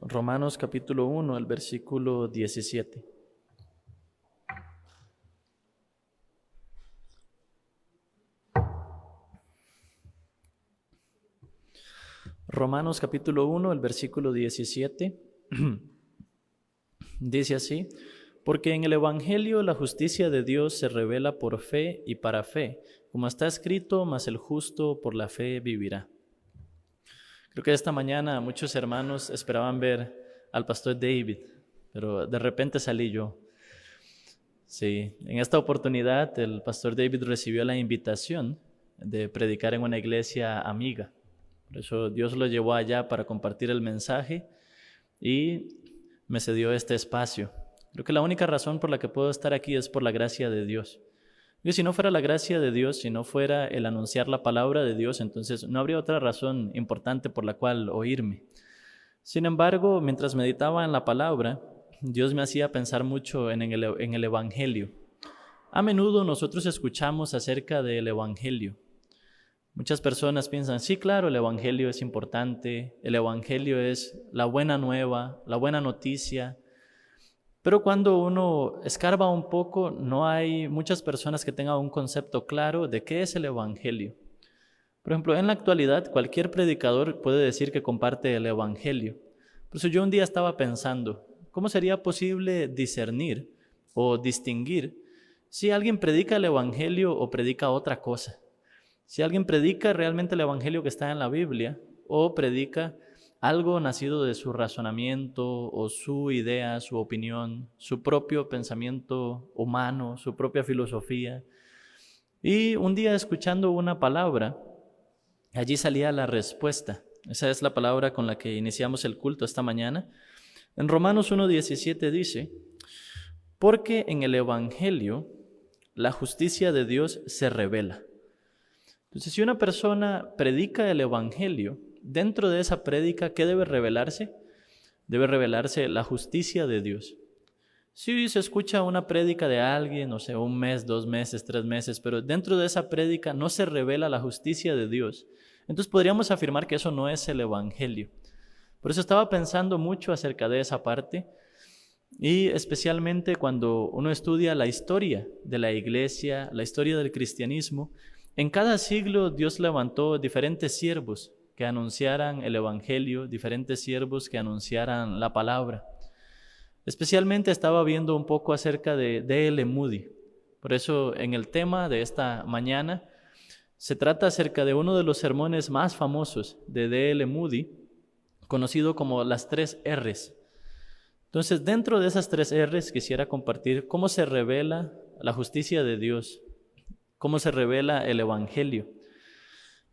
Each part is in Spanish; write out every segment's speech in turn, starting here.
Romanos capítulo 1, el versículo 17. Romanos capítulo 1, el versículo 17. Dice así: porque en el Evangelio la justicia de Dios se revela por fe y para fe, como está escrito, mas el justo por la fe vivirá. Creo que esta mañana muchos hermanos esperaban ver al pastor David, pero de repente salí yo. Sí, en esta oportunidad el pastor David recibió la invitación de predicar en una iglesia amiga. Por eso Dios lo llevó allá para compartir el mensaje y me cedió este espacio. Creo que la única razón por la que puedo estar aquí es por la gracia de Dios. Y si no fuera la gracia de Dios, si no fuera el anunciar la palabra de Dios, entonces no habría otra razón importante por la cual oírme. Sin embargo, mientras meditaba en la palabra, Dios me hacía pensar mucho en el Evangelio. A menudo nosotros escuchamos acerca del Evangelio. Muchas personas piensan, sí, claro, el Evangelio es importante, el Evangelio es la buena nueva, la buena noticia. Pero cuando uno escarba un poco, no hay muchas personas que tengan un concepto claro de qué es el Evangelio. Por ejemplo, en la actualidad, cualquier predicador puede decir que comparte el Evangelio. Por eso yo un día estaba pensando, ¿cómo sería posible discernir o distinguir si alguien predica el Evangelio o predica otra cosa? Si alguien predica realmente el Evangelio que está en la Biblia o predica algo nacido de su razonamiento o su idea, su opinión, su propio pensamiento humano, su propia filosofía. Y un día escuchando una palabra, allí salía la respuesta. Esa es la palabra con la que iniciamos el culto esta mañana. En Romanos 1:17 dice: porque en el Evangelio la justicia de Dios se revela. Entonces, si una persona predica el Evangelio, dentro de esa prédica, ¿qué debe revelarse? Debe revelarse la justicia de Dios. Si se escucha una prédica de alguien, no sé, 1 mes, 2 meses, 3 meses, pero dentro de esa prédica no se revela la justicia de Dios, entonces podríamos afirmar que eso no es el Evangelio. Por eso estaba pensando mucho acerca de esa parte, y especialmente cuando uno estudia la historia de la iglesia, la historia del cristianismo. En cada siglo Dios levantó diferentes siervos que anunciaran el Evangelio, diferentes siervos que anunciaran la palabra. Especialmente estaba viendo un poco acerca de D.L. Moody. Por eso en el tema de esta mañana se trata acerca de uno de los sermones más famosos de D.L. Moody, conocido como las 3 R's. Entonces, dentro de esas 3 R's quisiera compartir cómo se revela la justicia de Dios, cómo se revela el Evangelio.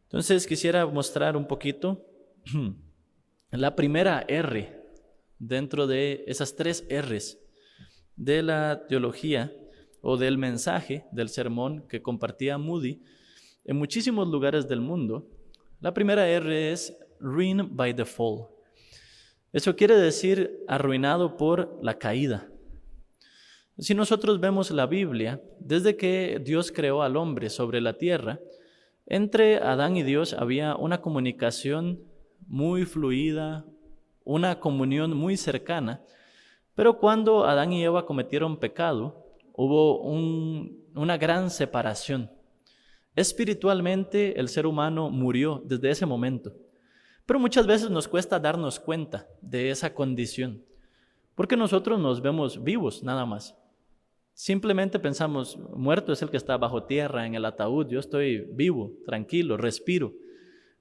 Entonces quisiera mostrar un poquito la primera R dentro de esas 3 R's de la teología o del mensaje del sermón que compartía Moody en muchísimos lugares del mundo. La primera R es ruined by the fall. Eso quiere decir arruinado por la caída. Si nosotros vemos la Biblia, desde que Dios creó al hombre sobre la tierra, entre Adán y Dios había una comunicación muy fluida, una comunión muy cercana, pero cuando Adán y Eva cometieron pecado, hubo una gran separación. Espiritualmente, el ser humano murió desde ese momento, pero muchas veces nos cuesta darnos cuenta de esa condición, porque nosotros nos vemos vivos nada más. Simplemente pensamos, muerto es el que está bajo tierra en el ataúd, yo estoy vivo, tranquilo, respiro,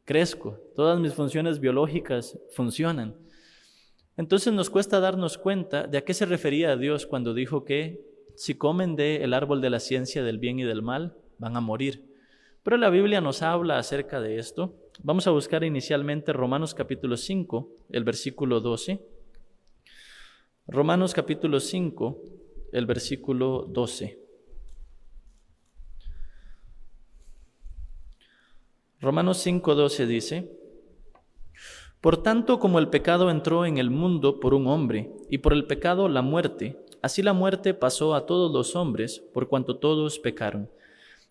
crezco, todas mis funciones biológicas funcionan. Entonces nos cuesta darnos cuenta de a qué se refería Dios cuando dijo que si comen del árbol de la ciencia del bien y del mal, van a morir. Pero la Biblia nos habla acerca de esto. Vamos a buscar inicialmente Romanos capítulo 5, el versículo 12. Romanos capítulo 5, el versículo 12. Romanos 5:12 dice: por tanto, como el pecado entró en el mundo por un hombre, y por el pecado la muerte, así la muerte pasó a todos los hombres, por cuanto todos pecaron.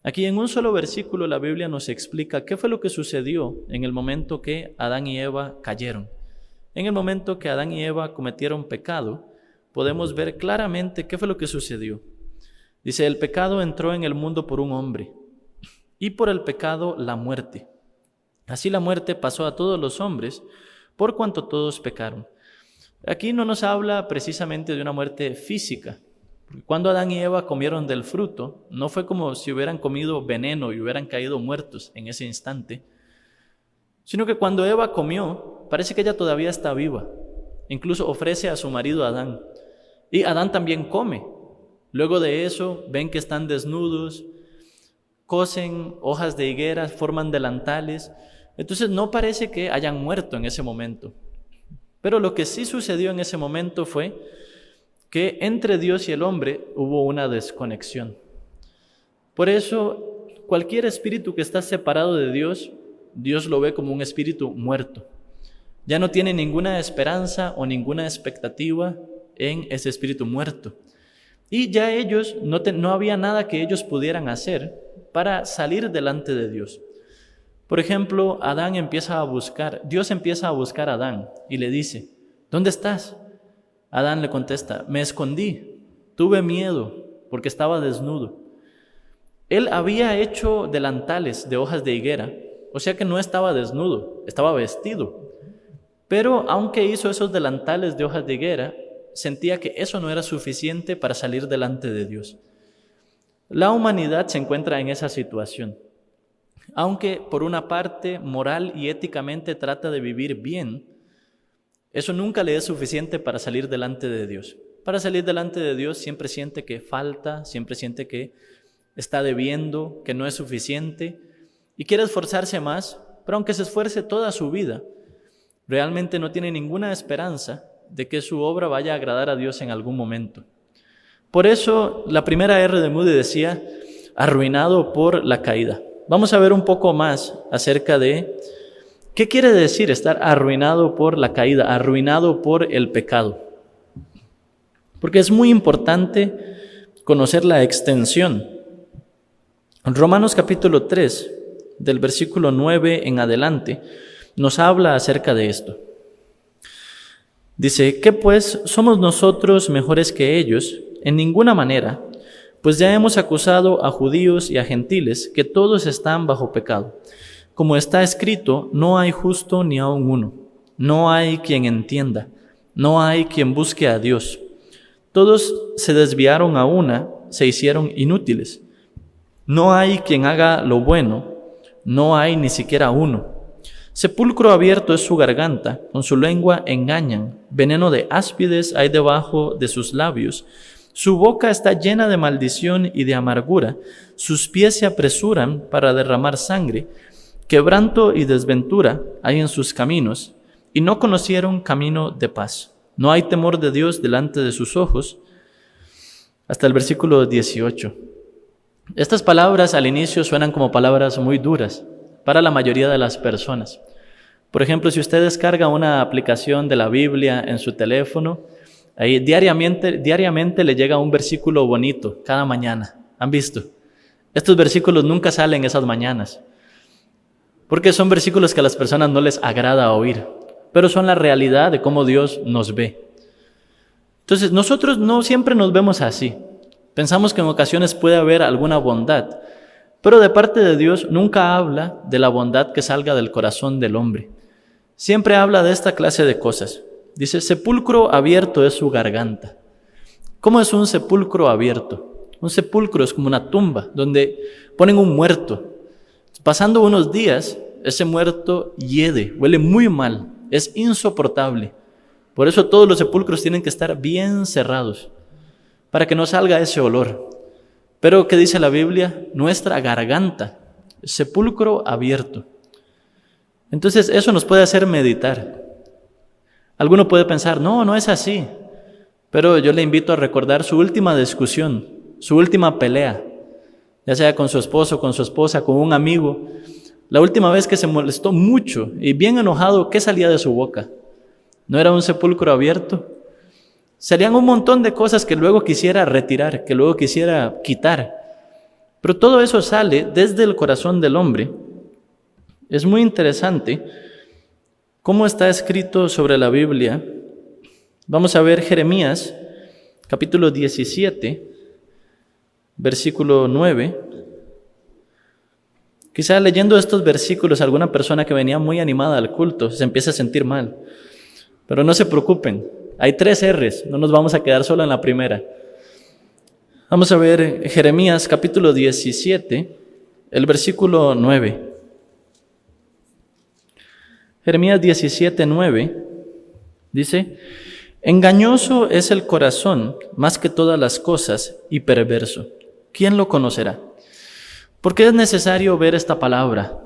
Aquí en un solo versículo la Biblia nos explica qué fue lo que sucedió en el momento que Adán y Eva cayeron. En el momento que Adán y Eva cometieron pecado, podemos ver claramente qué fue lo que sucedió. Dice, el pecado entró en el mundo por un hombre, y por el pecado la muerte. Así la muerte pasó a todos los hombres, por cuanto todos pecaron. Aquí no nos habla precisamente de una muerte física. Cuando Adán y Eva comieron del fruto, no fue como si hubieran comido veneno y hubieran caído muertos en ese instante, sino que cuando Eva comió, parece que ella todavía está viva. Incluso ofrece a su marido Adán. Y Adán también come. Luego de eso, ven que están desnudos, cosen hojas de higuera, forman delantales. Entonces no parece que hayan muerto en ese momento. Pero lo que sí sucedió en ese momento fue que entre Dios y el hombre hubo una desconexión. Por eso, cualquier espíritu que está separado de Dios, Dios lo ve como un espíritu muerto. Ya no tiene ninguna esperanza o ninguna expectativa en ese espíritu muerto. Y ya ellos, no había nada que ellos pudieran hacer para salir delante de Dios. Por ejemplo, Dios empieza a buscar a Adán y le dice, ¿dónde estás? Adán le contesta, me escondí, tuve miedo porque estaba desnudo. Él había hecho delantales de hojas de higuera, o sea que no estaba desnudo, estaba vestido. Pero aunque hizo esos delantales de hojas de higuera, sentía que eso no era suficiente para salir delante de Dios. La humanidad se encuentra en esa situación. Aunque por una parte moral y éticamente trata de vivir bien, eso nunca le es suficiente para salir delante de Dios. Para salir delante de Dios siempre siente que falta, siempre siente que está debiendo, que no es suficiente y quiere esforzarse más, pero aunque se esfuerce toda su vida, realmente no tiene ninguna esperanza de que su obra vaya a agradar a Dios en algún momento. Por eso la primera R de Moody decía, arruinado por la caída. Vamos a ver un poco más acerca de qué quiere decir estar arruinado por la caída, arruinado por el pecado. Porque es muy importante conocer la extensión. En Romanos capítulo 3, del versículo 9 en adelante, nos habla acerca de esto. Dice, ¿qué pues somos nosotros mejores que ellos? En ninguna manera, pues ya hemos acusado a judíos y a gentiles que todos están bajo pecado. Como está escrito, no hay justo ni aun uno, no hay quien entienda, no hay quien busque a Dios. Todos se desviaron a una, se hicieron inútiles. No hay quien haga lo bueno, no hay ni siquiera uno. Sepulcro abierto es su garganta, con su lengua engañan, veneno de áspides hay debajo de sus labios. Su boca está llena de maldición y de amargura, sus pies se apresuran para derramar sangre, quebranto y desventura hay en sus caminos, y no conocieron camino de paz. No hay temor de Dios delante de sus ojos. Hasta el versículo 18. Estas palabras al inicio suenan como palabras muy duras para la mayoría de las personas. Por ejemplo, si usted descarga una aplicación de la Biblia en su teléfono, ahí diariamente le llega un versículo bonito cada mañana. ¿Han visto? Estos versículos nunca salen esas mañanas, porque son versículos que a las personas no les agrada oír, pero son la realidad de cómo Dios nos ve. Entonces, nosotros no siempre nos vemos así. Pensamos que en ocasiones puede haber alguna bondad, pero de parte de Dios nunca habla de la bondad que salga del corazón del hombre. Siempre habla de esta clase de cosas. Dice, sepulcro abierto es su garganta. ¿Cómo es un sepulcro abierto? Un sepulcro es como una tumba donde ponen un muerto. Pasando unos días, ese muerto hiede, huele muy mal, es insoportable. Por eso todos los sepulcros tienen que estar bien cerrados, para que no salga ese olor. Pero, ¿qué dice la Biblia? Nuestra garganta, sepulcro abierto. Entonces, eso nos puede hacer meditar. Alguno puede pensar, no es así. Pero yo le invito a recordar su última discusión, su última pelea, ya sea con su esposo, con su esposa, con un amigo. La última vez que se molestó mucho y bien enojado, ¿qué salía de su boca? ¿No era un sepulcro abierto? Salían un montón de cosas que luego quisiera retirar, que luego quisiera quitar. Pero todo eso sale desde el corazón del hombre. Es muy interesante ¿Cómo está escrito sobre la Biblia? Vamos a ver Jeremías, capítulo 17, versículo 9. Quizá leyendo estos versículos alguna persona que venía muy animada al culto se empieza a sentir mal. Pero no se preocupen, hay 3 R's, no nos vamos a quedar solo en la primera. Vamos a ver Jeremías capítulo 17, el versículo 9. Jeremías 17, 9 dice: engañoso es el corazón más que todas las cosas y perverso. ¿Quién lo conocerá? ¿Por qué es necesario ver esta palabra?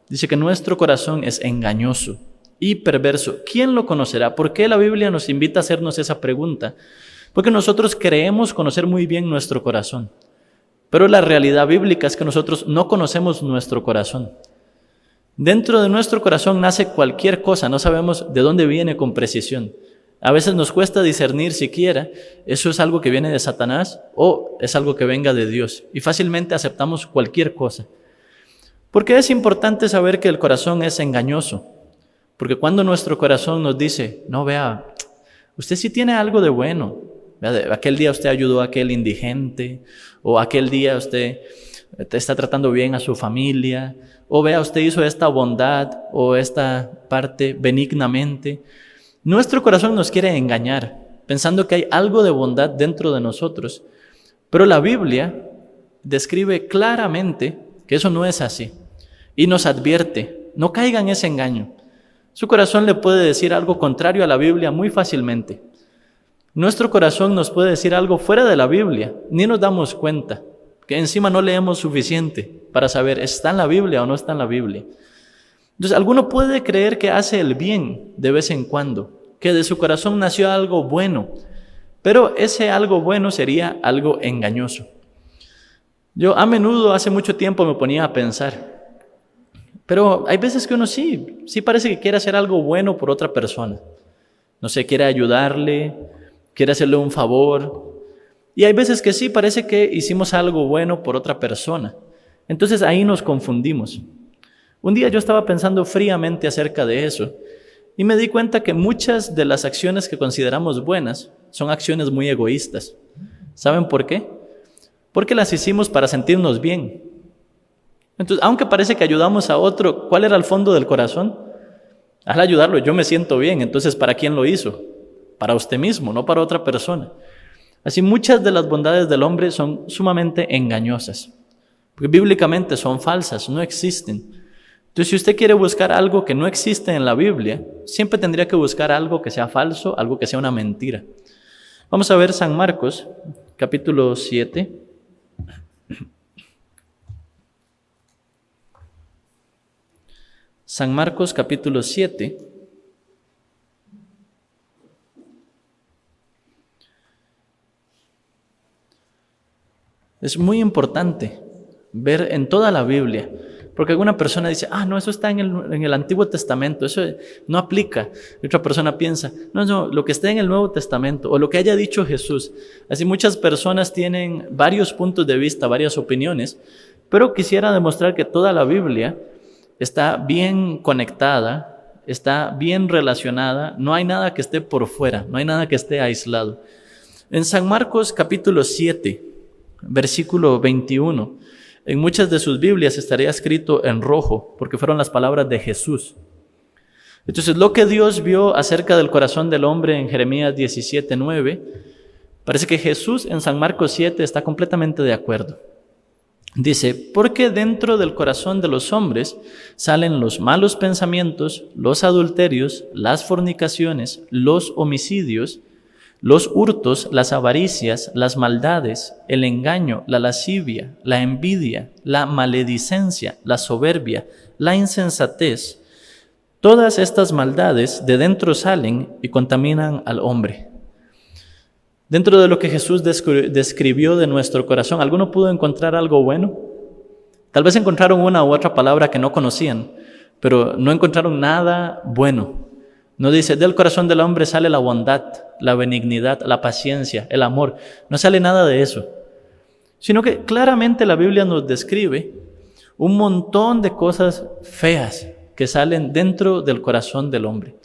Dice que nuestro corazón es engañoso y perverso. ¿Quién lo conocerá? ¿Por qué la Biblia nos invita a hacernos esa pregunta? Porque nosotros creemos conocer muy bien nuestro corazón, pero la realidad bíblica es que nosotros no conocemos nuestro corazón. Dentro de nuestro corazón nace cualquier cosa, no sabemos de dónde viene con precisión. A veces nos cuesta discernir siquiera, eso es algo que viene de Satanás o es algo que venga de Dios, y fácilmente aceptamos cualquier cosa. ¿Por qué es importante saber que el corazón es engañoso? Porque cuando nuestro corazón nos dice, no, vea, usted sí tiene algo de bueno, vea, aquel día usted ayudó a aquel indigente, o aquel día usted está tratando bien a su familia, o vea, usted hizo esta bondad o esta parte benignamente. Nuestro corazón nos quiere engañar, pensando que hay algo de bondad dentro de nosotros, pero la Biblia describe claramente que eso no es así y nos advierte, no caiga en ese engaño. Su corazón le puede decir algo contrario a la Biblia muy fácilmente. Nuestro corazón nos puede decir algo fuera de la Biblia, ni nos damos cuenta, que encima no leemos suficiente para saber, ¿está en la Biblia o no está en la Biblia? Entonces, alguno puede creer que hace el bien de vez en cuando, que de su corazón nació algo bueno, pero ese algo bueno sería algo engañoso. Yo a menudo, hace mucho tiempo, me ponía a pensar, pero hay veces que uno sí parece que quiere hacer algo bueno por otra persona. No sé, quiere ayudarle, quiere hacerle un favor, y hay veces que sí parece que hicimos algo bueno por otra persona. Entonces ahí nos confundimos. Un día yo estaba pensando fríamente acerca de eso y me di cuenta que muchas de las acciones que consideramos buenas son acciones muy egoístas. ¿Saben por qué? Porque las hicimos para sentirnos bien. Entonces, aunque parece que ayudamos a otro, ¿cuál era el fondo del corazón? Al ayudarlo, yo me siento bien. Entonces, ¿para quién lo hizo? Para usted mismo, no para otra persona. Así, muchas de las bondades del hombre son sumamente engañosas, porque bíblicamente son falsas, no existen. Entonces, si usted quiere buscar algo que no existe en la Biblia, siempre tendría que buscar algo que sea falso, algo que sea una mentira. Vamos a ver San Marcos, capítulo 7. San Marcos, capítulo 7. Es muy importante ver en toda la Biblia, porque alguna persona dice, no, eso está en el Antiguo Testamento, eso no aplica. Y otra persona piensa, no, lo que está en el Nuevo Testamento, o lo que haya dicho Jesús. Así muchas personas tienen varios puntos de vista, varias opiniones, pero quisiera demostrar que toda la Biblia está bien conectada, está bien relacionada, no hay nada que esté por fuera, no hay nada que esté aislado. En San Marcos capítulo 7, versículo 21, en muchas de sus Biblias estaría escrito en rojo, porque fueron las palabras de Jesús. Entonces, lo que Dios vio acerca del corazón del hombre en Jeremías 17, 9, parece que Jesús en San Marcos 7 está completamente de acuerdo. Dice, porque dentro del corazón de los hombres salen los malos pensamientos, los adulterios, las fornicaciones, los homicidios, los hurtos, las avaricias, las maldades, el engaño, la lascivia, la envidia, la maledicencia, la soberbia, la insensatez. Todas estas maldades de dentro salen y contaminan al hombre. Dentro de lo que Jesús describió de nuestro corazón, ¿alguno pudo encontrar algo bueno? Tal vez encontraron una u otra palabra que no conocían, pero no encontraron nada bueno. No dice, del corazón del hombre sale la bondad, la benignidad, la paciencia, el amor. No sale nada de eso. Sino que claramente la Biblia nos describe un montón de cosas feas que salen dentro del corazón del hombre.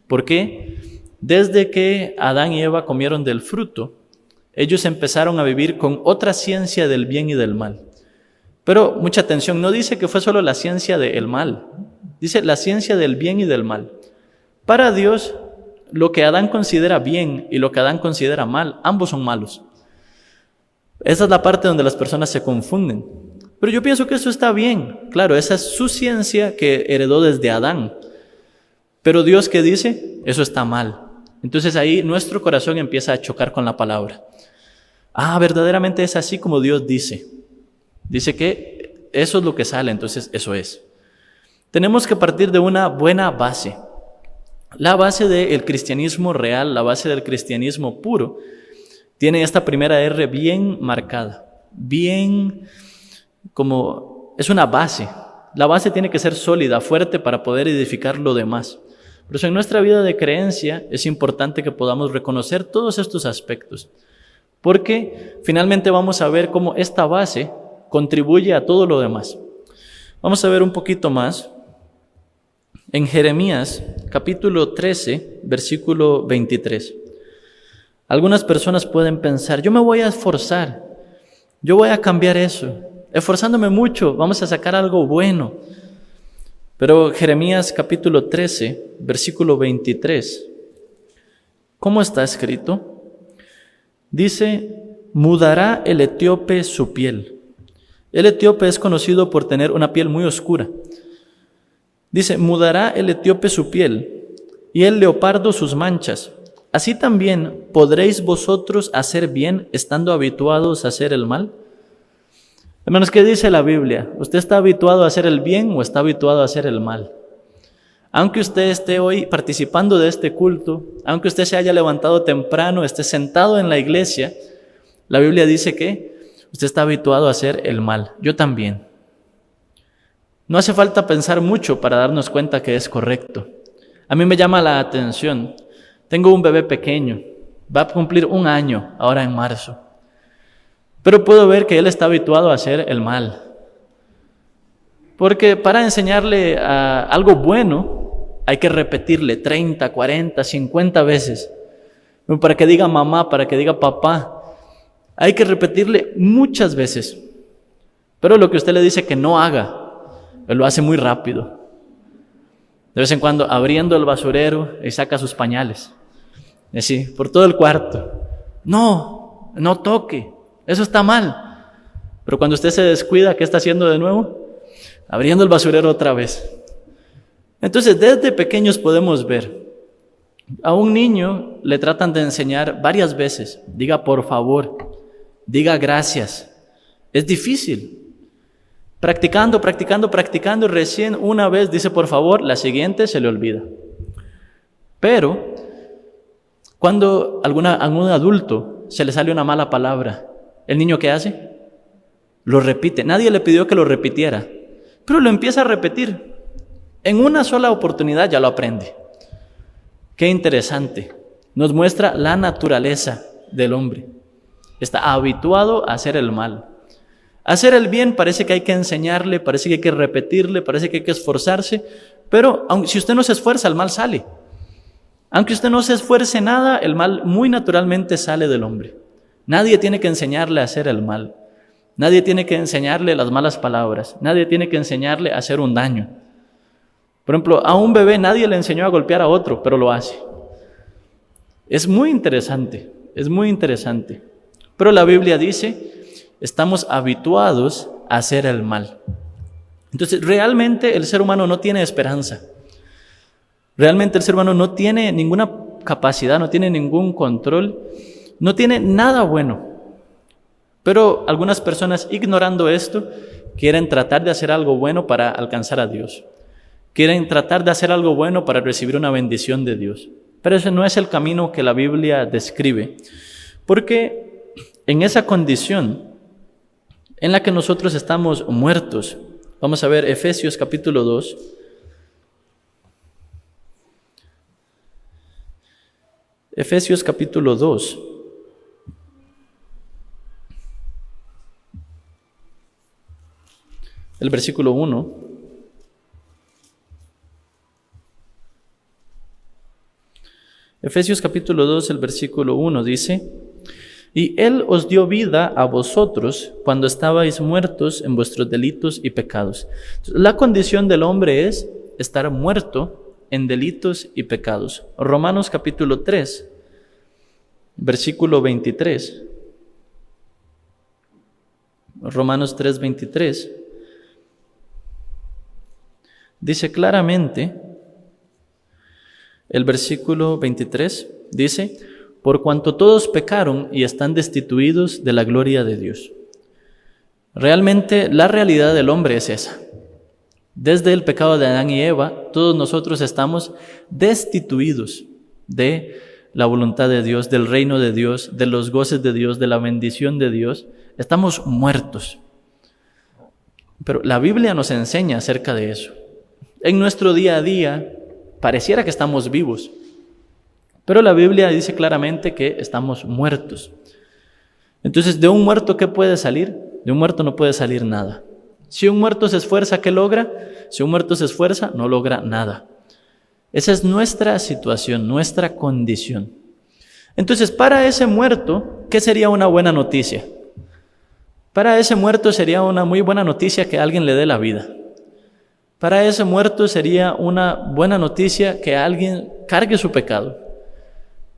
¿Por qué? Desde que Adán y Eva comieron del fruto, ellos empezaron a vivir con otra ciencia del bien y del mal. Pero mucha atención, no dice que fue solo la ciencia del mal, dice la ciencia del bien y del mal. Para Dios, lo que Adán considera bien y lo que Adán considera mal, ambos son malos. Esa es la parte donde las personas se confunden. Pero yo pienso que eso está bien. Claro, esa es su ciencia que heredó desde Adán. Pero Dios, ¿qué dice? Eso está mal. Entonces ahí nuestro corazón empieza a chocar con la palabra. Verdaderamente es así como Dios dice. Dice que eso es lo que sale, entonces eso es. Tenemos que partir de una buena base. La base del cristianismo real, la base del cristianismo puro, tiene esta primera R bien marcada. Bien, como es una base. La base tiene que ser sólida, fuerte para poder edificar lo demás. Por eso en nuestra vida de creencia es importante que podamos reconocer todos estos aspectos, porque finalmente vamos a ver cómo esta base contribuye a todo lo demás. Vamos a ver un poquito más en Jeremías capítulo 13, versículo 23. Algunas personas pueden pensar, yo me voy a esforzar, yo voy a cambiar eso, esforzándome mucho, vamos a sacar algo bueno. Pero Jeremías capítulo 13, versículo 23, ¿cómo está escrito? Dice, mudará el etíope su piel. El etíope es conocido por tener una piel muy oscura. Dice, mudará el etíope su piel y el leopardo sus manchas. Así también podréis vosotros hacer bien estando habituados a hacer el mal. Hermanos, ¿qué dice la Biblia? ¿Usted está habituado a hacer el bien o está habituado a hacer el mal? Aunque usted esté hoy participando de este culto, aunque usted se haya levantado temprano, esté sentado en la iglesia, la Biblia dice que usted está habituado a hacer el mal. Yo también. No hace falta pensar mucho para darnos cuenta que es correcto. A mí me llama la atención. Tengo un bebé pequeño, va a cumplir 1 año ahora en marzo. Pero puedo ver que él está habituado a hacer el mal. Porque para enseñarle algo bueno, hay que repetirle 30, 40, 50 veces. Para que diga mamá, para que diga papá. Hay que repetirle muchas veces. Pero lo que usted le dice que no haga, él lo hace muy rápido. De vez en cuando abriendo el basurero y saca sus pañales. Y así, por todo el cuarto. No toque. Eso está mal. Pero cuando usted se descuida, ¿qué está haciendo de nuevo? Abriendo el basurero otra vez. Entonces, desde pequeños podemos ver. A un niño le tratan de enseñar varias veces. Diga por favor. Diga gracias. Es difícil. Practicando, y recién una vez dice por favor, la siguiente se le olvida. Pero, cuando a algún adulto se le sale una mala palabra, ¿el niño qué hace? Lo repite. Nadie le pidió que lo repitiera, pero lo empieza a repetir. En una sola oportunidad ya lo aprende. Qué interesante. Nos muestra la naturaleza del hombre. Está habituado a hacer el mal. Hacer el bien parece que hay que enseñarle, parece que hay que repetirle, parece que hay que esforzarse, pero si usted no se esfuerza, el mal sale. Aunque usted no se esfuerce nada, el mal muy naturalmente sale del hombre. Nadie tiene que enseñarle a hacer el mal. Nadie tiene que enseñarle las malas palabras. Nadie tiene que enseñarle a hacer un daño. Por ejemplo, a un bebé nadie le enseñó a golpear a otro, pero lo hace. Es muy interesante. Pero la Biblia dice, estamos habituados a hacer el mal. Entonces, realmente el ser humano no tiene esperanza. Realmente el ser humano no tiene ninguna capacidad, no tiene ningún control, no tiene nada bueno. Pero algunas personas, ignorando esto, quieren tratar de hacer algo bueno para alcanzar a Dios. Quieren tratar de hacer algo bueno para recibir una bendición de Dios. Pero ese no es el camino que la Biblia describe. Porque en esa condición en la que nosotros estamos muertos, vamos a ver Efesios capítulo 2. Efesios capítulo 2. El versículo 1. Efesios capítulo 2, el versículo 1 dice: y Él os dio vida a vosotros cuando estabais muertos en vuestros delitos y pecados. La condición del hombre es estar muerto en delitos y pecados. Romanos capítulo 3, versículo 23. Romanos 3, 23. Dice claramente, el versículo 23 dice: por cuanto todos pecaron y están destituidos de la gloria de Dios. Realmente la realidad del hombre es esa. Desde el pecado de Adán y Eva, todos nosotros estamos destituidos de la voluntad de Dios, del reino de Dios, de los goces de Dios, de la bendición de Dios. Estamos muertos. Pero la Biblia nos enseña acerca de eso. En nuestro día a día pareciera que estamos vivos, pero la Biblia dice claramente que estamos muertos. Entonces, ¿de un muerto qué puede salir? De un muerto no puede salir nada. Si un muerto se esfuerza, ¿qué logra? Si un muerto se esfuerza, no logra nada. Esa es nuestra situación, nuestra condición. Entonces, para ese muerto, ¿qué sería una buena noticia? Para ese muerto sería una muy buena noticia que alguien le dé la vida. Para ese muerto sería una buena noticia que alguien cargue su pecado.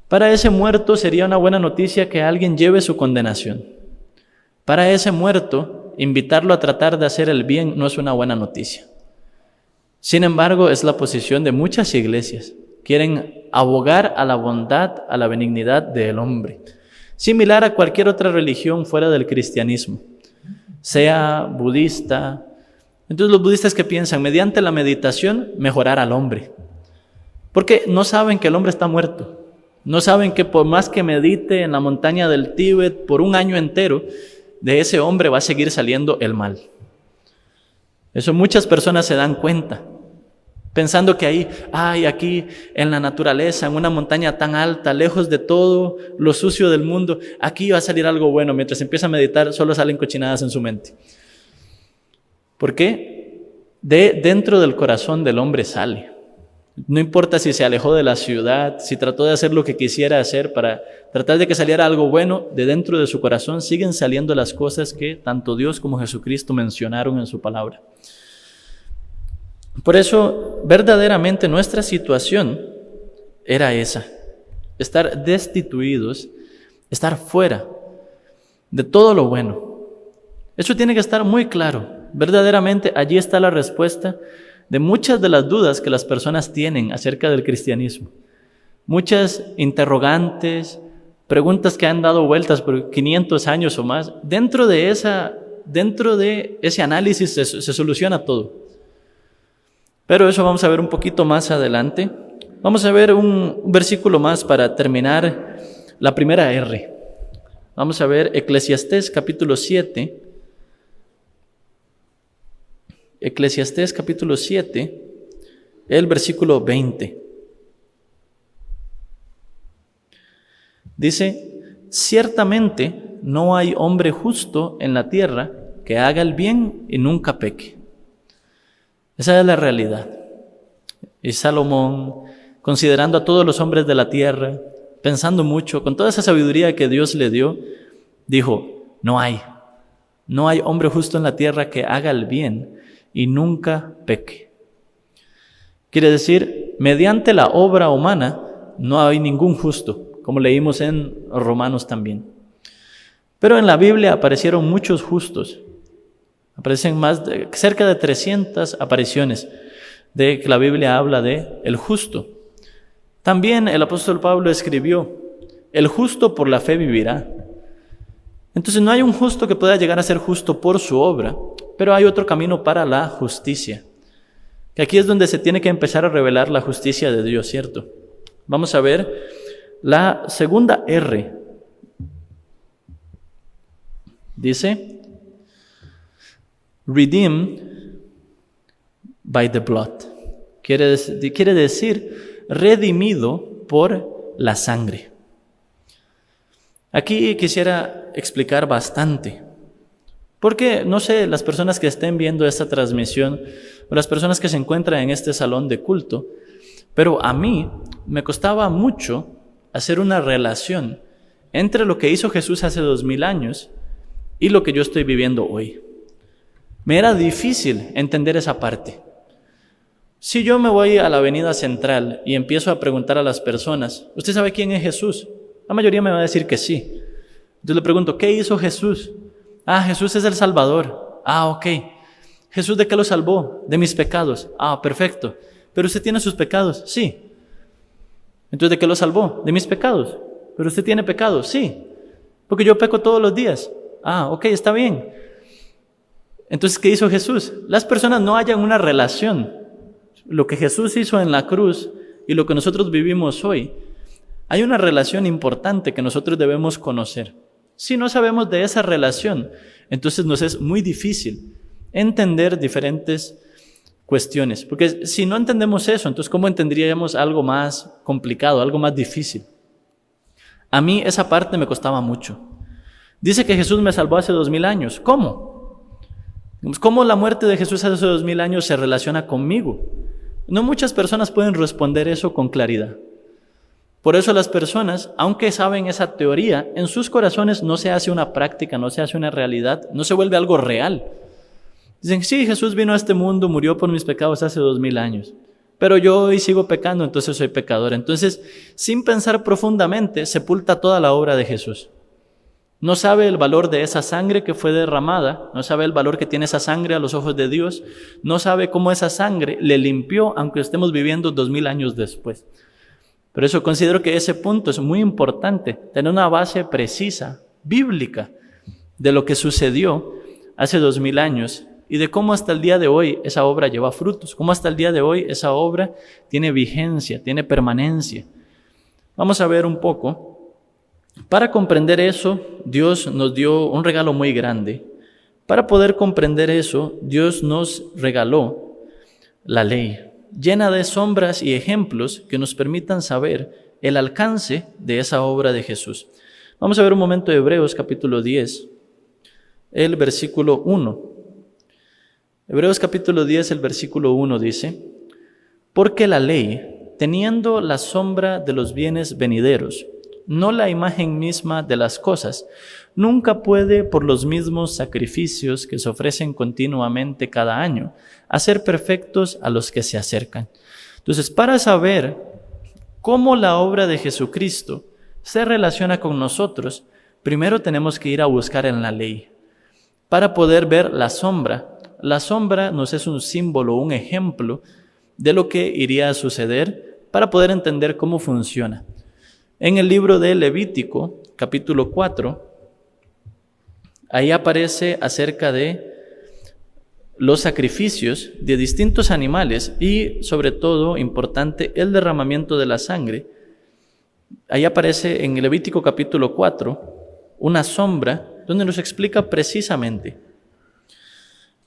Para ese muerto sería una buena noticia que alguien lleve su condenación. Para ese muerto, invitarlo a tratar de hacer el bien no es una buena noticia. Sin embargo, es la posición de muchas iglesias. Quieren abogar a la bondad, a la benignidad del hombre. Similar a cualquier otra religión fuera del cristianismo, sea budista. Entonces los budistas que piensan, mediante la meditación, mejorar al hombre. Porque no saben que el hombre está muerto. No saben que por más que medite en la montaña del Tíbet por un año entero, de ese hombre va a seguir saliendo el mal. Eso muchas personas se dan cuenta, pensando que aquí en la naturaleza, en una montaña tan alta, lejos de todo lo sucio del mundo, aquí va a salir algo bueno. Mientras empieza a meditar, solo salen cochinadas en su mente. ¿Por qué? Dentro del corazón del hombre sale. No importa si se alejó de la ciudad, si trató de hacer lo que quisiera hacer para tratar de que saliera algo bueno, de dentro de su corazón siguen saliendo las cosas que tanto Dios como Jesucristo mencionaron en su palabra. Por eso, verdaderamente nuestra situación era esa: estar destituidos, estar fuera de todo lo bueno. Eso tiene que estar muy claro. Verdaderamente allí está la respuesta de muchas de las dudas que las personas tienen acerca del cristianismo. Muchas interrogantes, preguntas que han dado vueltas por 500 años o más. Dentro de ese análisis se soluciona todo. Pero eso vamos a ver un poquito más adelante. Vamos a ver un versículo más para terminar la primera R. Vamos a ver Eclesiastés capítulo 7. Eclesiastés capítulo 7, el versículo 20. Dice: ciertamente no hay hombre justo en la tierra que haga el bien y nunca peque. Esa es la realidad. Y Salomón, considerando a todos los hombres de la tierra, pensando mucho, con toda esa sabiduría que Dios le dio, dijo: no hay hombre justo en la tierra que haga el bien y nunca peque. Quiere decir, mediante la obra humana no hay ningún justo, como leímos en Romanos también. Pero en la Biblia aparecieron muchos justos. Aparecen cerca de 300 apariciones de que la Biblia habla de el justo. También el apóstol Pablo escribió: el justo por la fe vivirá. Entonces no hay un justo que pueda llegar a ser justo por su obra, pero hay otro camino para la justicia. Que aquí es donde se tiene que empezar a revelar la justicia de Dios, ¿cierto? Vamos a ver la segunda R. Dice: redeemed by the blood. Quiere decir redimido por la sangre. Aquí quisiera explicar bastante. Porque, no sé, las personas que estén viendo esta transmisión o las personas que se encuentran en este salón de culto, pero a mí me costaba mucho hacer una relación entre lo que hizo Jesús hace 2000 años y lo que yo estoy viviendo hoy. Me era difícil entender esa parte. Si yo me voy a la avenida central y empiezo a preguntar a las personas, ¿usted sabe quién es Jesús? La mayoría me va a decir que sí. Entonces le pregunto, ¿qué hizo Jesús? Jesús es el Salvador. Ok. ¿Jesús de qué lo salvó? De mis pecados. Perfecto. ¿Pero usted tiene sus pecados? Sí. Entonces, ¿de qué lo salvó? De mis pecados. ¿Pero usted tiene pecados? Sí. Porque yo peco todos los días. Ok, está bien. Entonces, ¿qué hizo Jesús? Las personas no hallan una relación. Lo que Jesús hizo en la cruz y lo que nosotros vivimos hoy, hay una relación importante que nosotros debemos conocer. Si no sabemos de esa relación, entonces nos es muy difícil entender diferentes cuestiones. Porque si no entendemos eso, entonces ¿cómo entenderíamos algo más complicado, algo más difícil? A mí esa parte me costaba mucho. Dice que Jesús me salvó hace 2000 años. ¿Cómo? ¿Cómo la muerte de Jesús hace 2000 años se relaciona conmigo? No muchas personas pueden responder eso con claridad. Por eso las personas, aunque saben esa teoría, en sus corazones no se hace una práctica, no se hace una realidad, no se vuelve algo real. Dicen, sí, Jesús vino a este mundo, murió por mis pecados hace 2000 años, pero yo hoy sigo pecando, entonces soy pecador. Entonces, sin pensar profundamente, sepulta toda la obra de Jesús. No sabe el valor de esa sangre que fue derramada, no sabe el valor que tiene esa sangre a los ojos de Dios, no sabe cómo esa sangre le limpió, aunque estemos viviendo 2000 años después. Por eso considero que ese punto es muy importante, tener una base precisa, bíblica, de lo que sucedió hace 2000 años y de cómo hasta el día de hoy esa obra lleva frutos, cómo hasta el día de hoy esa obra tiene vigencia, tiene permanencia. Vamos a ver un poco. Para comprender eso, Dios nos dio un regalo muy grande. Para poder comprender eso, Dios nos regaló la ley, llena de sombras y ejemplos que nos permitan saber el alcance de esa obra de Jesús. Vamos a ver un momento de Hebreos capítulo 10, el versículo 1. Hebreos capítulo 10, el versículo 1 dice, porque la ley, teniendo la sombra de los bienes venideros, no la imagen misma de las cosas, nunca puede, por los mismos sacrificios que se ofrecen continuamente cada año, hacer perfectos a los que se acercan. Entonces, para saber cómo la obra de Jesucristo se relaciona con nosotros, primero tenemos que ir a buscar en la ley, para poder ver la sombra. La sombra nos es un símbolo, un ejemplo de lo que iría a suceder para poder entender cómo funciona. En el libro de Levítico, capítulo 4, ahí aparece acerca de los sacrificios de distintos animales y, sobre todo, importante, el derramamiento de la sangre. Ahí aparece en Levítico capítulo 4 una sombra donde nos explica precisamente.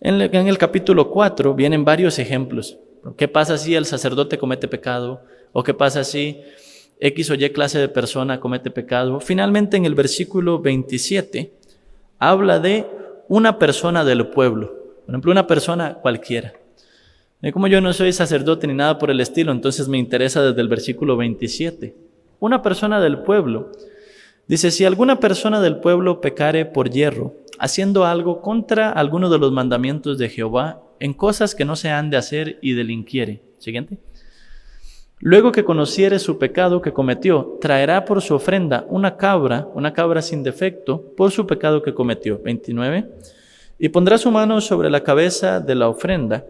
En el capítulo 4 vienen varios ejemplos. ¿Qué pasa si el sacerdote comete pecado? ¿O qué pasa si X o Y clase de persona comete pecado? Finalmente, en el versículo 27, habla de una persona del pueblo. Por ejemplo, una persona cualquiera. Como yo no soy sacerdote ni nada por el estilo, entonces me interesa desde el versículo 27. Una persona del pueblo. Dice, si alguna persona del pueblo pecare por yerro, haciendo algo contra alguno de los mandamientos de Jehová, en cosas que no se han de hacer y delinquiere. Siguiente. Luego que conociere su pecado que cometió, traerá por su ofrenda una cabra sin defecto, por su pecado que cometió. 29. Y pondrá su mano sobre la cabeza de la ofrenda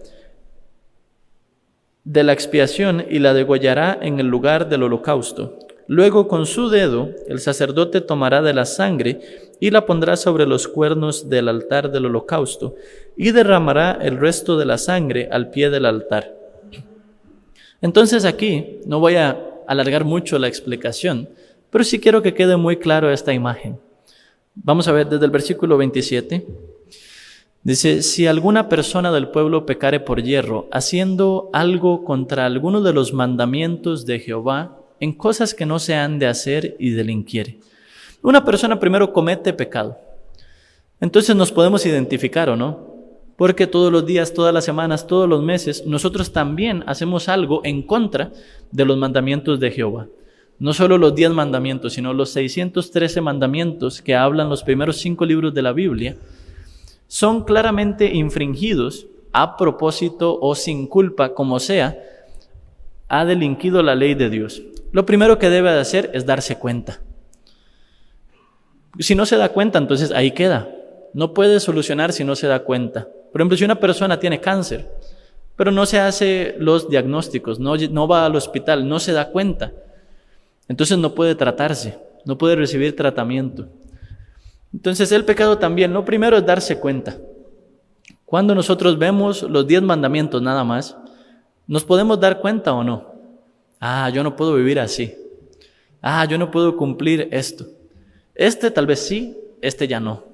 de la expiación y la degollará en el lugar del holocausto. Luego con su dedo el sacerdote tomará de la sangre y la pondrá sobre los cuernos del altar del holocausto y derramará el resto de la sangre al pie del altar. Entonces aquí no voy a alargar mucho la explicación, pero sí quiero que quede muy claro esta imagen. Vamos a ver desde el versículo 27. Dice, si alguna persona del pueblo pecare por yerro, haciendo algo contra alguno de los mandamientos de Jehová, en cosas que no se han de hacer y delinquiere. Una persona primero comete pecado. Entonces nos podemos identificar, ¿o no? Porque todos los días, todas las semanas, todos los meses, nosotros también hacemos algo en contra de los mandamientos de Jehová. no solo los 10 mandamientos, sino los 613 mandamientos que hablan los primeros 5 libros de la Biblia, son claramente infringidos a propósito o sin culpa, como sea, ha delinquido la ley de Dios. Lo primero que debe de hacer es darse cuenta. Si no se da cuenta, entonces ahí queda. No puede solucionar si no se da cuenta. Por ejemplo, si una persona tiene cáncer, pero no se hace los diagnósticos, no va al hospital, no se da cuenta, entonces no puede tratarse, no puede recibir tratamiento. Entonces el pecado también, lo primero es darse cuenta. Cuando nosotros vemos los 10 mandamientos nada más, ¿nos podemos dar cuenta o no? Yo no puedo vivir así. Yo no puedo cumplir esto. Este tal vez sí, este ya no.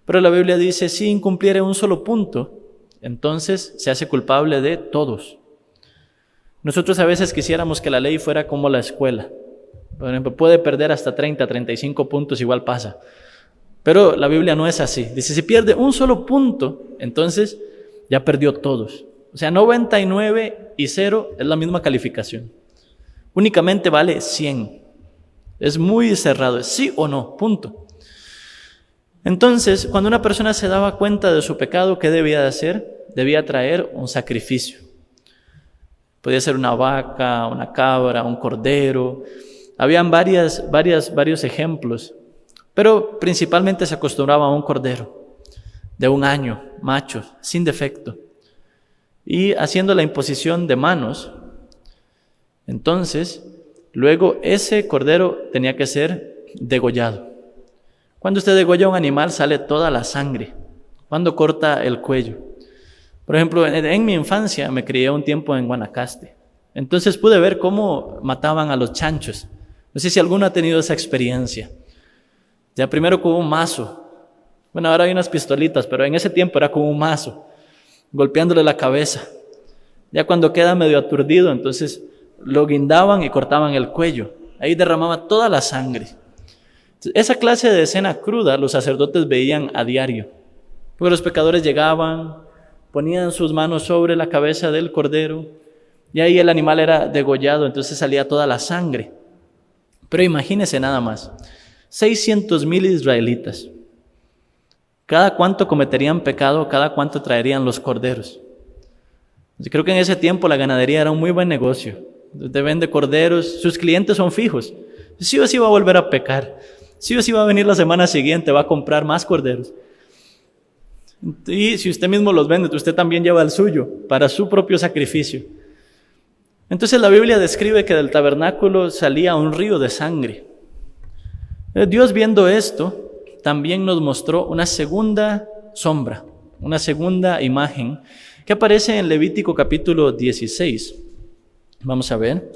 Pero la Biblia dice, si incumpliere un solo punto, entonces se hace culpable de todos. Nosotros a veces quisiéramos que la ley fuera como la escuela. Por ejemplo, puede perder hasta 30, 35 puntos, igual pasa. Pero la Biblia no es así. Dice, si pierde un solo punto, entonces ya perdió todos. O sea, 99 y 0 es la misma calificación. Únicamente vale 100. Es muy cerrado, es sí o no, punto. Entonces, cuando una persona se daba cuenta de su pecado, ¿qué debía de hacer? Debía traer un sacrificio. Podía ser una vaca, una cabra, un cordero. Habían varios ejemplos, pero principalmente se acostumbraba a un cordero de 1 año, macho, sin defecto. Y haciendo la imposición de manos, entonces, luego ese cordero tenía que ser degollado. Cuando usted degolla un animal, sale toda la sangre. Cuando corta el cuello. Por ejemplo, en mi infancia me crié un tiempo en Guanacaste. Entonces pude ver cómo mataban a los chanchos. No sé si alguno ha tenido esa experiencia. Ya primero con un mazo. Bueno, ahora hay unas pistolitas, pero en ese tiempo era con un mazo, golpeándole la cabeza. Ya cuando queda medio aturdido, entonces lo guindaban y cortaban el cuello. Ahí derramaba toda la sangre. Esa clase de escena cruda los sacerdotes veían a diario. Porque los pecadores llegaban, ponían sus manos sobre la cabeza del cordero y ahí el animal era degollado, entonces salía toda la sangre. Pero imagínense nada más, 600,000 israelitas. ¿Cada cuánto cometerían pecado? ¿Cada cuánto traerían los corderos? Creo que en ese tiempo la ganadería era un muy buen negocio. Te vende corderos, sus clientes son fijos. Sí o sí va a volver a pecar. Sí o sí va a venir la semana siguiente, va a comprar más corderos. Y si usted mismo los vende, usted también lleva el suyo para su propio sacrificio. Entonces la Biblia describe que del tabernáculo salía un río de sangre. Dios, viendo esto, también nos mostró una segunda sombra, una segunda imagen que aparece en Levítico capítulo 16. Vamos a ver.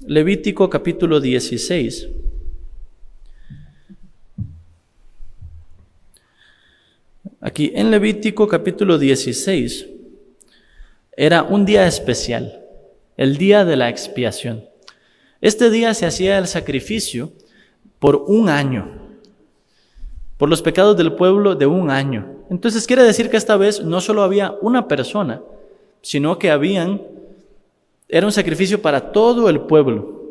Levítico capítulo 16. Aquí en Levítico capítulo 16 era un día especial, el día de la expiación. Este día se hacía el sacrificio por 1 año, por los pecados del pueblo de 1 año. Entonces quiere decir que esta vez no solo había una persona, sino que era un sacrificio para todo el pueblo.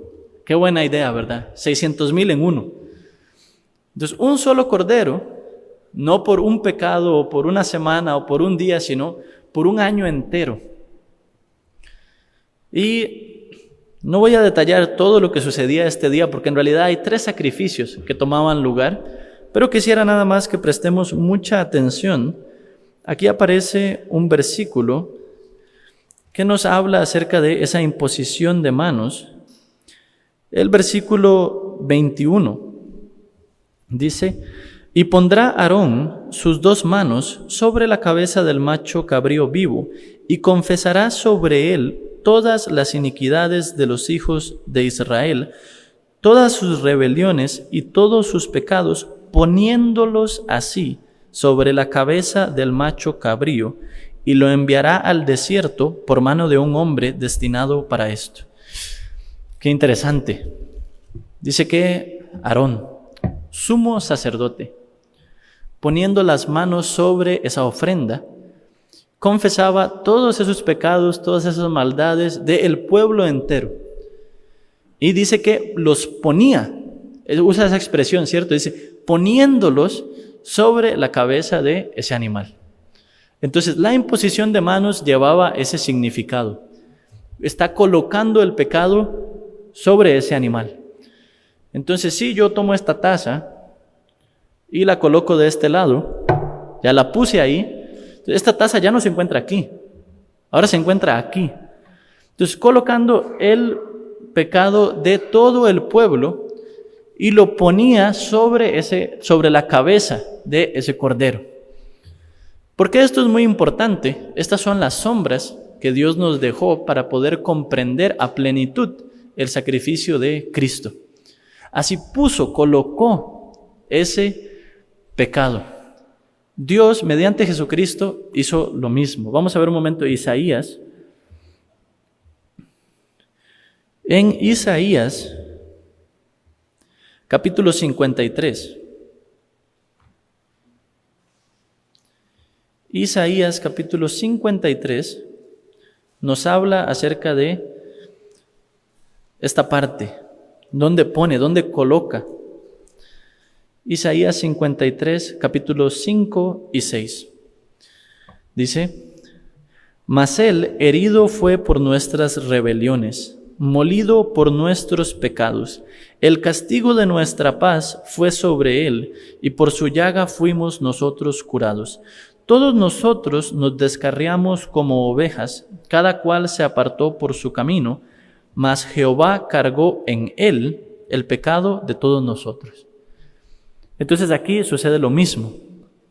Qué buena idea, ¿verdad? 600,000 en uno. Entonces, un solo cordero, no por un pecado o por una semana o por un día, sino por 1 año entero. Y no voy a detallar todo lo que sucedía este día, porque en realidad hay 3 sacrificios que tomaban lugar, pero quisiera nada más que prestemos mucha atención. Aquí aparece un versículo que nos habla acerca de esa imposición de manos. El versículo 21 dice: y pondrá Aarón sus 2 manos sobre la cabeza del macho cabrío vivo, y confesará sobre él todas las iniquidades de los hijos de Israel, todas sus rebeliones y todos sus pecados, poniéndolos así sobre la cabeza del macho cabrío, y lo enviará al desierto por mano de un hombre destinado para esto. Qué interesante. Dice que Aarón, sumo sacerdote, poniendo las manos sobre esa ofrenda, confesaba todos esos pecados, todas esas maldades del pueblo entero. Y dice que los ponía, usa esa expresión, ¿cierto? Dice, poniéndolos sobre la cabeza de ese animal. Entonces, la imposición de manos llevaba ese significado. Está colocando el pecado sobre ese animal. Entonces, si yo tomo esta taza y la coloco de este lado, ya la puse ahí, esta taza ya no se encuentra aquí, ahora se encuentra aquí. Entonces, colocando el pecado de todo el pueblo y lo ponía sobre la cabeza de ese cordero. Porque esto es muy importante. Estas son las sombras que Dios nos dejó para poder comprender a plenitud el sacrificio de Cristo. Así colocó ese pecado. Dios, mediante Jesucristo, hizo lo mismo. Vamos a ver un momento Isaías. En Isaías, capítulo 53. Isaías, capítulo 53, nos habla acerca de esta parte. ¿Dónde coloca? Isaías 53, capítulos 5 y 6. Dice, mas él herido fue por nuestras rebeliones, molido por nuestros pecados. El castigo de nuestra paz fue sobre él, y por su llaga fuimos nosotros curados. Todos nosotros nos descarriamos como ovejas, cada cual se apartó por su camino, mas Jehová cargó en él el pecado de todos nosotros. Entonces aquí sucede lo mismo.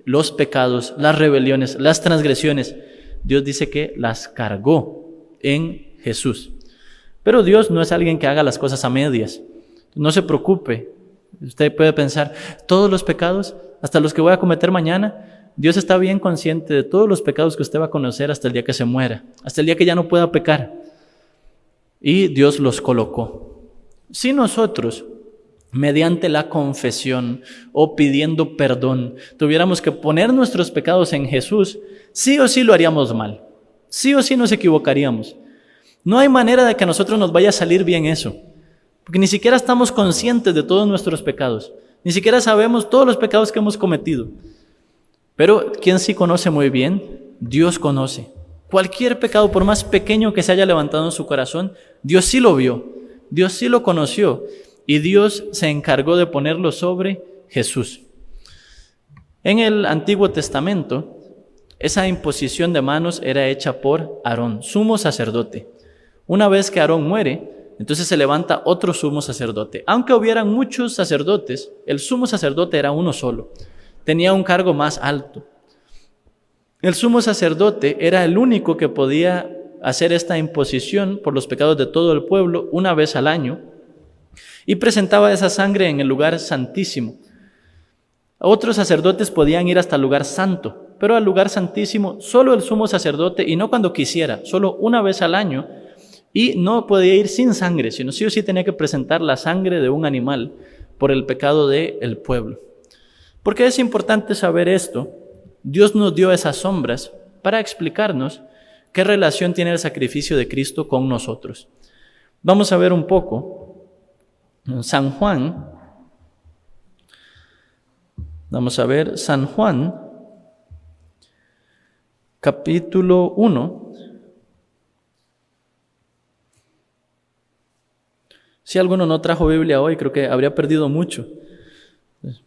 Los pecados, las rebeliones, las transgresiones, Dios dice que las cargó en Jesús. Pero Dios no es alguien que haga las cosas a medias. No se preocupe. Usted puede pensar, todos los pecados, hasta los que voy a cometer mañana, Dios está bien consciente de todos los pecados que usted va a conocer hasta el día que se muera, hasta el día que ya no pueda pecar. Y Dios los colocó. Si nosotros, mediante la confesión o pidiendo perdón, tuviéramos que poner nuestros pecados en Jesús, sí o sí lo haríamos mal. Sí o sí nos equivocaríamos. No hay manera de que a nosotros nos vaya a salir bien eso, porque ni siquiera estamos conscientes de todos nuestros pecados, ni siquiera sabemos todos los pecados que hemos cometido. Pero ¿quién sí conoce muy bien? Dios conoce. Cualquier pecado, por más pequeño que se haya levantado en su corazón, Dios sí lo vio, Dios sí lo conoció, y Dios se encargó de ponerlo sobre Jesús. En el Antiguo Testamento, esa imposición de manos era hecha por Aarón, sumo sacerdote. Una vez que Aarón muere, entonces se levanta otro sumo sacerdote. Aunque hubieran muchos sacerdotes, el sumo sacerdote era uno solo. Tenía un cargo más alto. El sumo sacerdote era el único que podía hacer esta imposición por los pecados de todo el pueblo una vez al año y presentaba esa sangre en el lugar santísimo. Otros sacerdotes podían ir hasta el lugar santo, pero al lugar santísimo solo el sumo sacerdote, y no cuando quisiera, solo una vez al año, y no podía ir sin sangre, sino sí o sí tenía que presentar la sangre de un animal por el pecado del pueblo. ¿Por qué es importante saber esto? Dios nos dio esas sombras para explicarnos qué relación tiene el sacrificio de Cristo con nosotros. Vamos a ver un poco. San Juan, San Juan, capítulo 1. Si alguno no trajo Biblia hoy, creo que habría perdido mucho.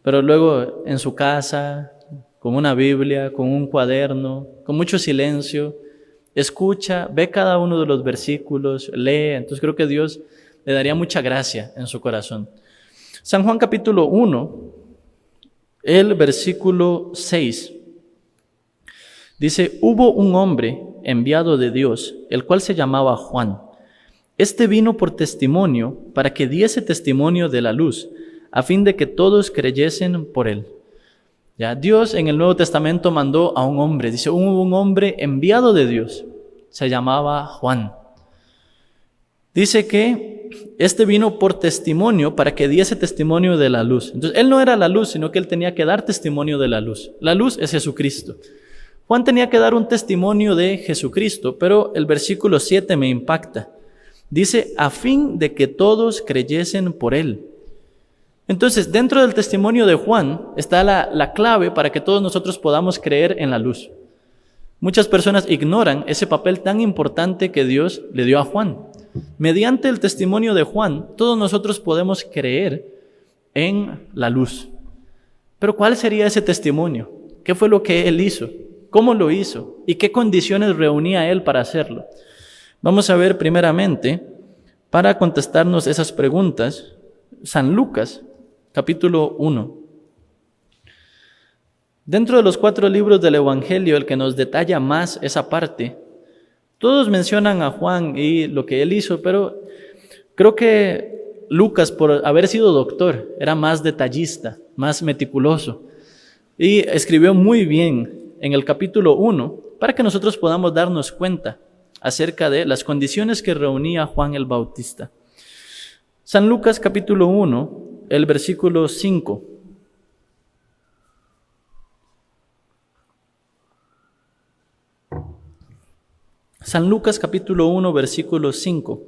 Pero luego en su casa, con una Biblia, con un cuaderno, con mucho silencio, escucha, ve cada uno de los versículos, lee. Entonces creo que Dios le daría mucha gracia en su corazón. San Juan capítulo 1, el versículo 6. Dice, hubo un hombre enviado de Dios, el cual se llamaba Juan. Este vino por testimonio, para que diese testimonio de la luz, a fin de que todos creyesen por él. Ya, Dios en el Nuevo Testamento mandó a un hombre, dice, hubo un hombre enviado de Dios, se llamaba Juan. Dice que este vino por testimonio, para que diese testimonio de la luz. Entonces, él no era la luz, sino que él tenía que dar testimonio de la luz. La luz es Jesucristo. Juan tenía que dar un testimonio de Jesucristo, pero el versículo 7 me impacta. Dice, a fin de que todos creyesen por él. Entonces, dentro del testimonio de Juan está la clave para que todos nosotros podamos creer en la luz. Muchas personas ignoran ese papel tan importante que Dios le dio a Juan. Mediante el testimonio de Juan, todos nosotros podemos creer en la luz. Pero ¿cuál sería ese testimonio? ¿Qué fue lo que él hizo? ¿Cómo lo hizo? ¿Y qué condiciones reunía él para hacerlo? Vamos a ver primeramente, para contestarnos esas preguntas, San Lucas, capítulo 1. Dentro de los 4 libros del Evangelio, el que nos detalla más esa parte, todos mencionan a Juan y lo que él hizo, pero creo que Lucas, por haber sido doctor, era más detallista, más meticuloso, y escribió muy bien en el capítulo 1 para que nosotros podamos darnos cuenta acerca de las condiciones que reunía Juan el Bautista. San Lucas capítulo 1, el versículo 5. San Lucas capítulo 1, versículo 5.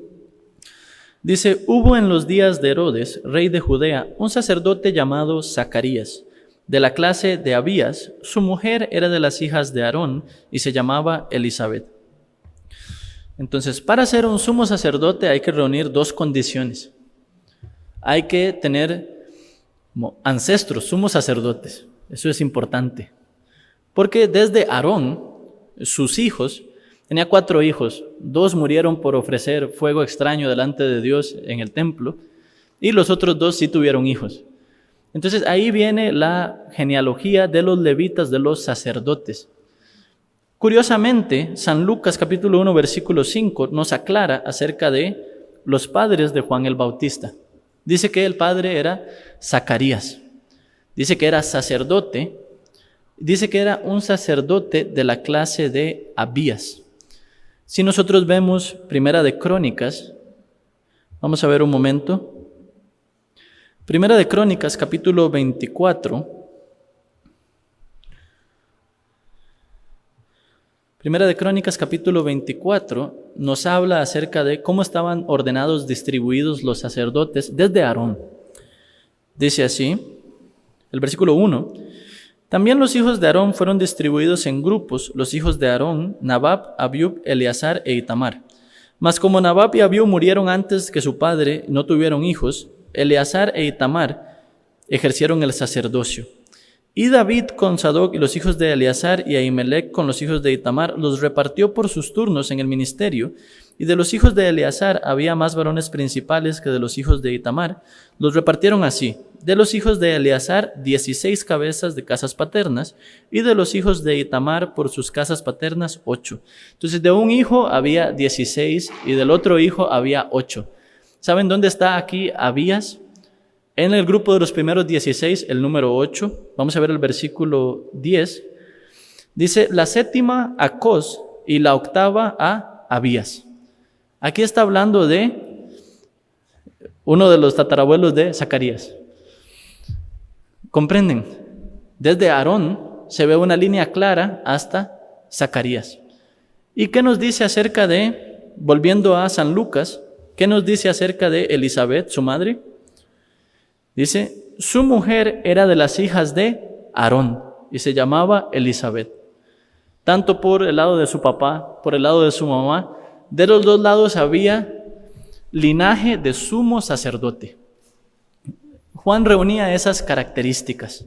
Dice, hubo en los días de Herodes, rey de Judea, un sacerdote llamado Zacarías, de la clase de Abías. Su mujer era de las hijas de Aarón y se llamaba Elisabet. Entonces, para ser un sumo sacerdote hay que reunir 2 condiciones. Hay que tener ancestros, sumos sacerdotes. Eso es importante. Porque desde Aarón, sus hijos, tenía 4 hijos, 2 murieron por ofrecer fuego extraño delante de Dios en el templo, y los otros 2 sí tuvieron hijos. Entonces ahí viene la genealogía de los levitas, de los sacerdotes. Curiosamente, San Lucas capítulo 1, versículo 5 nos aclara acerca de los padres de Juan el Bautista. Dice que el padre era Zacarías, dice que era sacerdote, dice que era un sacerdote de la clase de Abías. Si nosotros vemos Primera de Crónicas, vamos a ver un momento. Primera de Crónicas, capítulo 24. Primera de Crónicas, capítulo 24, nos habla acerca de cómo estaban ordenados, distribuidos los sacerdotes desde Aarón. Dice así, el versículo 1. También los hijos de Aarón fueron distribuidos en grupos, los hijos de Aarón, Nadab, Abiú, Eleazar e Itamar. Mas como Nadab y Abiú murieron antes que su padre, no tuvieron hijos, Eleazar e Itamar ejercieron el sacerdocio. Y David con Sadoc y los hijos de Eleazar y Ahimelech con los hijos de Itamar los repartió por sus turnos en el ministerio, y de los hijos de Eleazar había más varones principales que de los hijos de Itamar. Los repartieron así: de los hijos de Eleazar 16 cabezas de casas paternas, y de los hijos de Itamar por sus casas paternas 8. Entonces de un hijo había 16 y del otro hijo había 8. ¿Saben dónde está aquí Abías? En el grupo de los primeros 16, el número 8. Vamos a ver el versículo 10. Dice, la 7ª a Cos y la 8ª a Abías. Aquí está hablando de uno de los tatarabuelos de Zacarías. ¿Comprenden? Desde Aarón se ve una línea clara hasta Zacarías. ¿Y qué nos dice acerca de, volviendo a San Lucas, qué nos dice acerca de Elisabet, su madre? Dice, su mujer era de las hijas de Aarón y se llamaba Elisabet. Tanto por el lado de su papá, por el lado de su mamá, de los 2 lados había linaje de sumo sacerdote. Juan reunía esas características.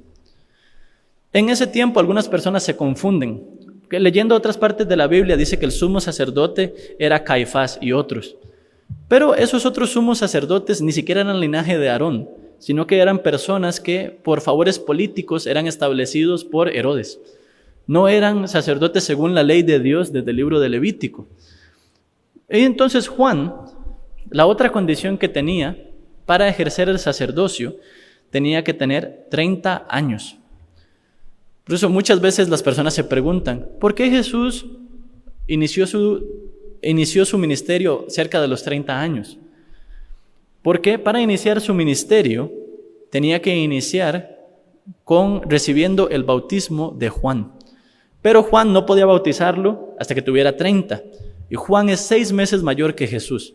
En ese tiempo algunas personas se confunden. Leyendo otras partes de la Biblia dice que el sumo sacerdote era Caifás y otros. Pero esos otros sumos sacerdotes ni siquiera eran linaje de Aarón, sino que eran personas que por favores políticos eran establecidos por Herodes. No eran sacerdotes según la ley de Dios desde el libro de Levítico. Y entonces Juan, la otra condición que tenía para ejercer el sacerdocio, tenía que tener 30 años. Por eso muchas veces las personas se preguntan, ¿por qué Jesús inició su ministerio cerca de los 30 años? Porque para iniciar su ministerio tenía que iniciar recibiendo el bautismo de Juan. Pero Juan no podía bautizarlo hasta que tuviera 30. Y Juan es 6 meses mayor que Jesús.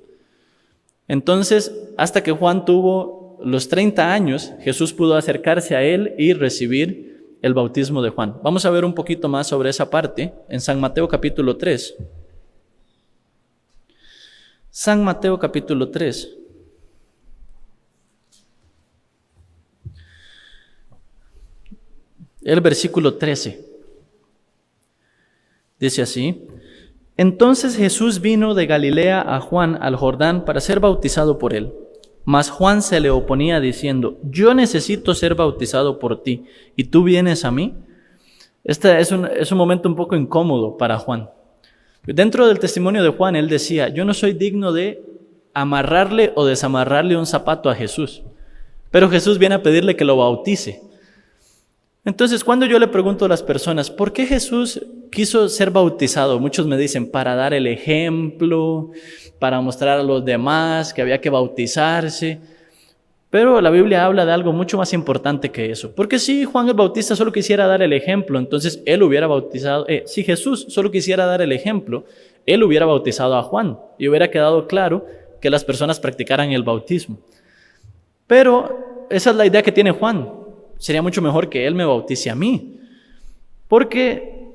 Entonces, hasta que Juan tuvo los 30 años, Jesús pudo acercarse a él y recibir el bautismo de Juan. Vamos a ver un poquito más sobre esa parte en San Mateo capítulo 3. San Mateo capítulo 3. El versículo 13. Dice así: Entonces Jesús vino de Galilea a Juan al Jordán para ser bautizado por él. Mas Juan se le oponía diciendo: Yo necesito ser bautizado por ti, ¿y tú vienes a mí? Este es un momento un poco incómodo para Juan. Dentro del testimonio de Juan, él decía: yo no soy digno de amarrarle o desamarrarle un zapato a Jesús. Pero Jesús viene a pedirle que lo bautice. Entonces, cuando yo le pregunto a las personas, ¿por qué Jesús quiso ser bautizado? Muchos me dicen, para dar el ejemplo, para mostrar a los demás que había que bautizarse. Pero la Biblia habla de algo mucho más importante que eso. Porque si Juan el Bautista solo quisiera dar el ejemplo, entonces él hubiera bautizado. Si Jesús solo quisiera dar el ejemplo, él hubiera bautizado a Juan y hubiera quedado claro que las personas practicaran el bautismo. Pero esa es la idea que tiene Juan. Sería mucho mejor que él me bautice a mí. Porque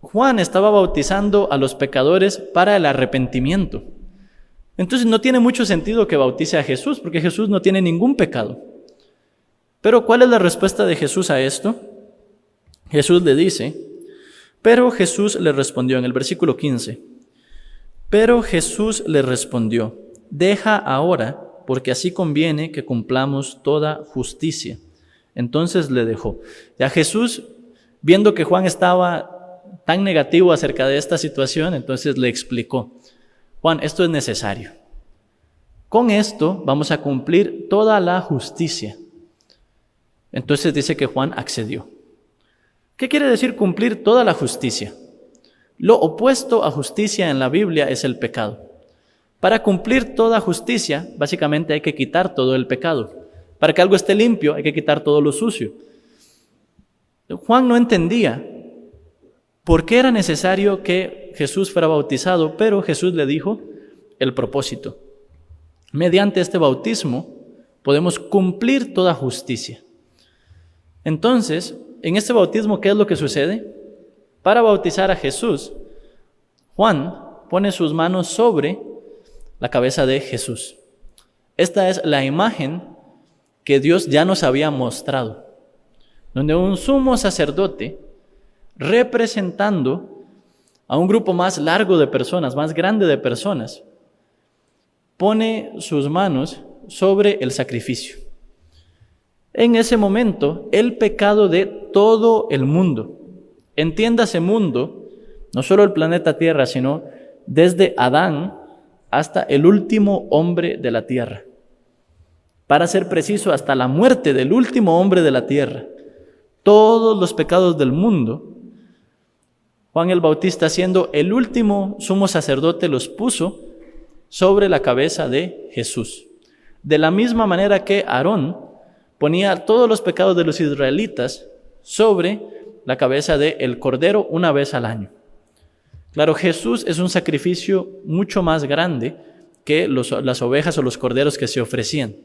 Juan estaba bautizando a los pecadores para el arrepentimiento. Entonces no tiene mucho sentido que bautice a Jesús, porque Jesús no tiene ningún pecado. Pero ¿cuál es la respuesta de Jesús a esto? Jesús le dice, pero Jesús le respondió en el versículo 15, pero Jesús le respondió, deja ahora, porque así conviene que cumplamos toda justicia. Entonces le dejó. Ya Jesús, viendo que Juan estaba tan negativo acerca de esta situación, entonces le explicó, Juan, esto es necesario. Con esto vamos a cumplir toda la justicia. Entonces dice que Juan accedió. ¿Qué quiere decir cumplir toda la justicia? Lo opuesto a justicia en la Biblia es el pecado. Para cumplir toda justicia, básicamente hay que quitar todo el pecado. Para que algo esté limpio, hay que quitar todo lo sucio. Juan no entendía por qué era necesario que Jesús fuera bautizado, pero Jesús le dijo el propósito. Mediante este bautismo podemos cumplir toda justicia. Entonces, en este bautismo, ¿qué es lo que sucede? Para bautizar a Jesús, Juan pone sus manos sobre la cabeza de Jesús. Esta es la imagen que Dios ya nos había mostrado, donde un sumo sacerdote, representando a un grupo más largo de personas, más grande de personas, pone sus manos sobre el sacrificio. En ese momento, el pecado de todo el mundo, entiéndase mundo, no solo el planeta Tierra, sino desde Adán hasta el último hombre de la tierra. Para ser preciso, hasta la muerte del último hombre de la tierra. Todos los pecados del mundo, Juan el Bautista, siendo el último sumo sacerdote, los puso sobre la cabeza de Jesús. De la misma manera que Aarón ponía todos los pecados de los israelitas sobre la cabeza del cordero una vez al año. Claro, Jesús es un sacrificio mucho más grande que las ovejas o los corderos que se ofrecían.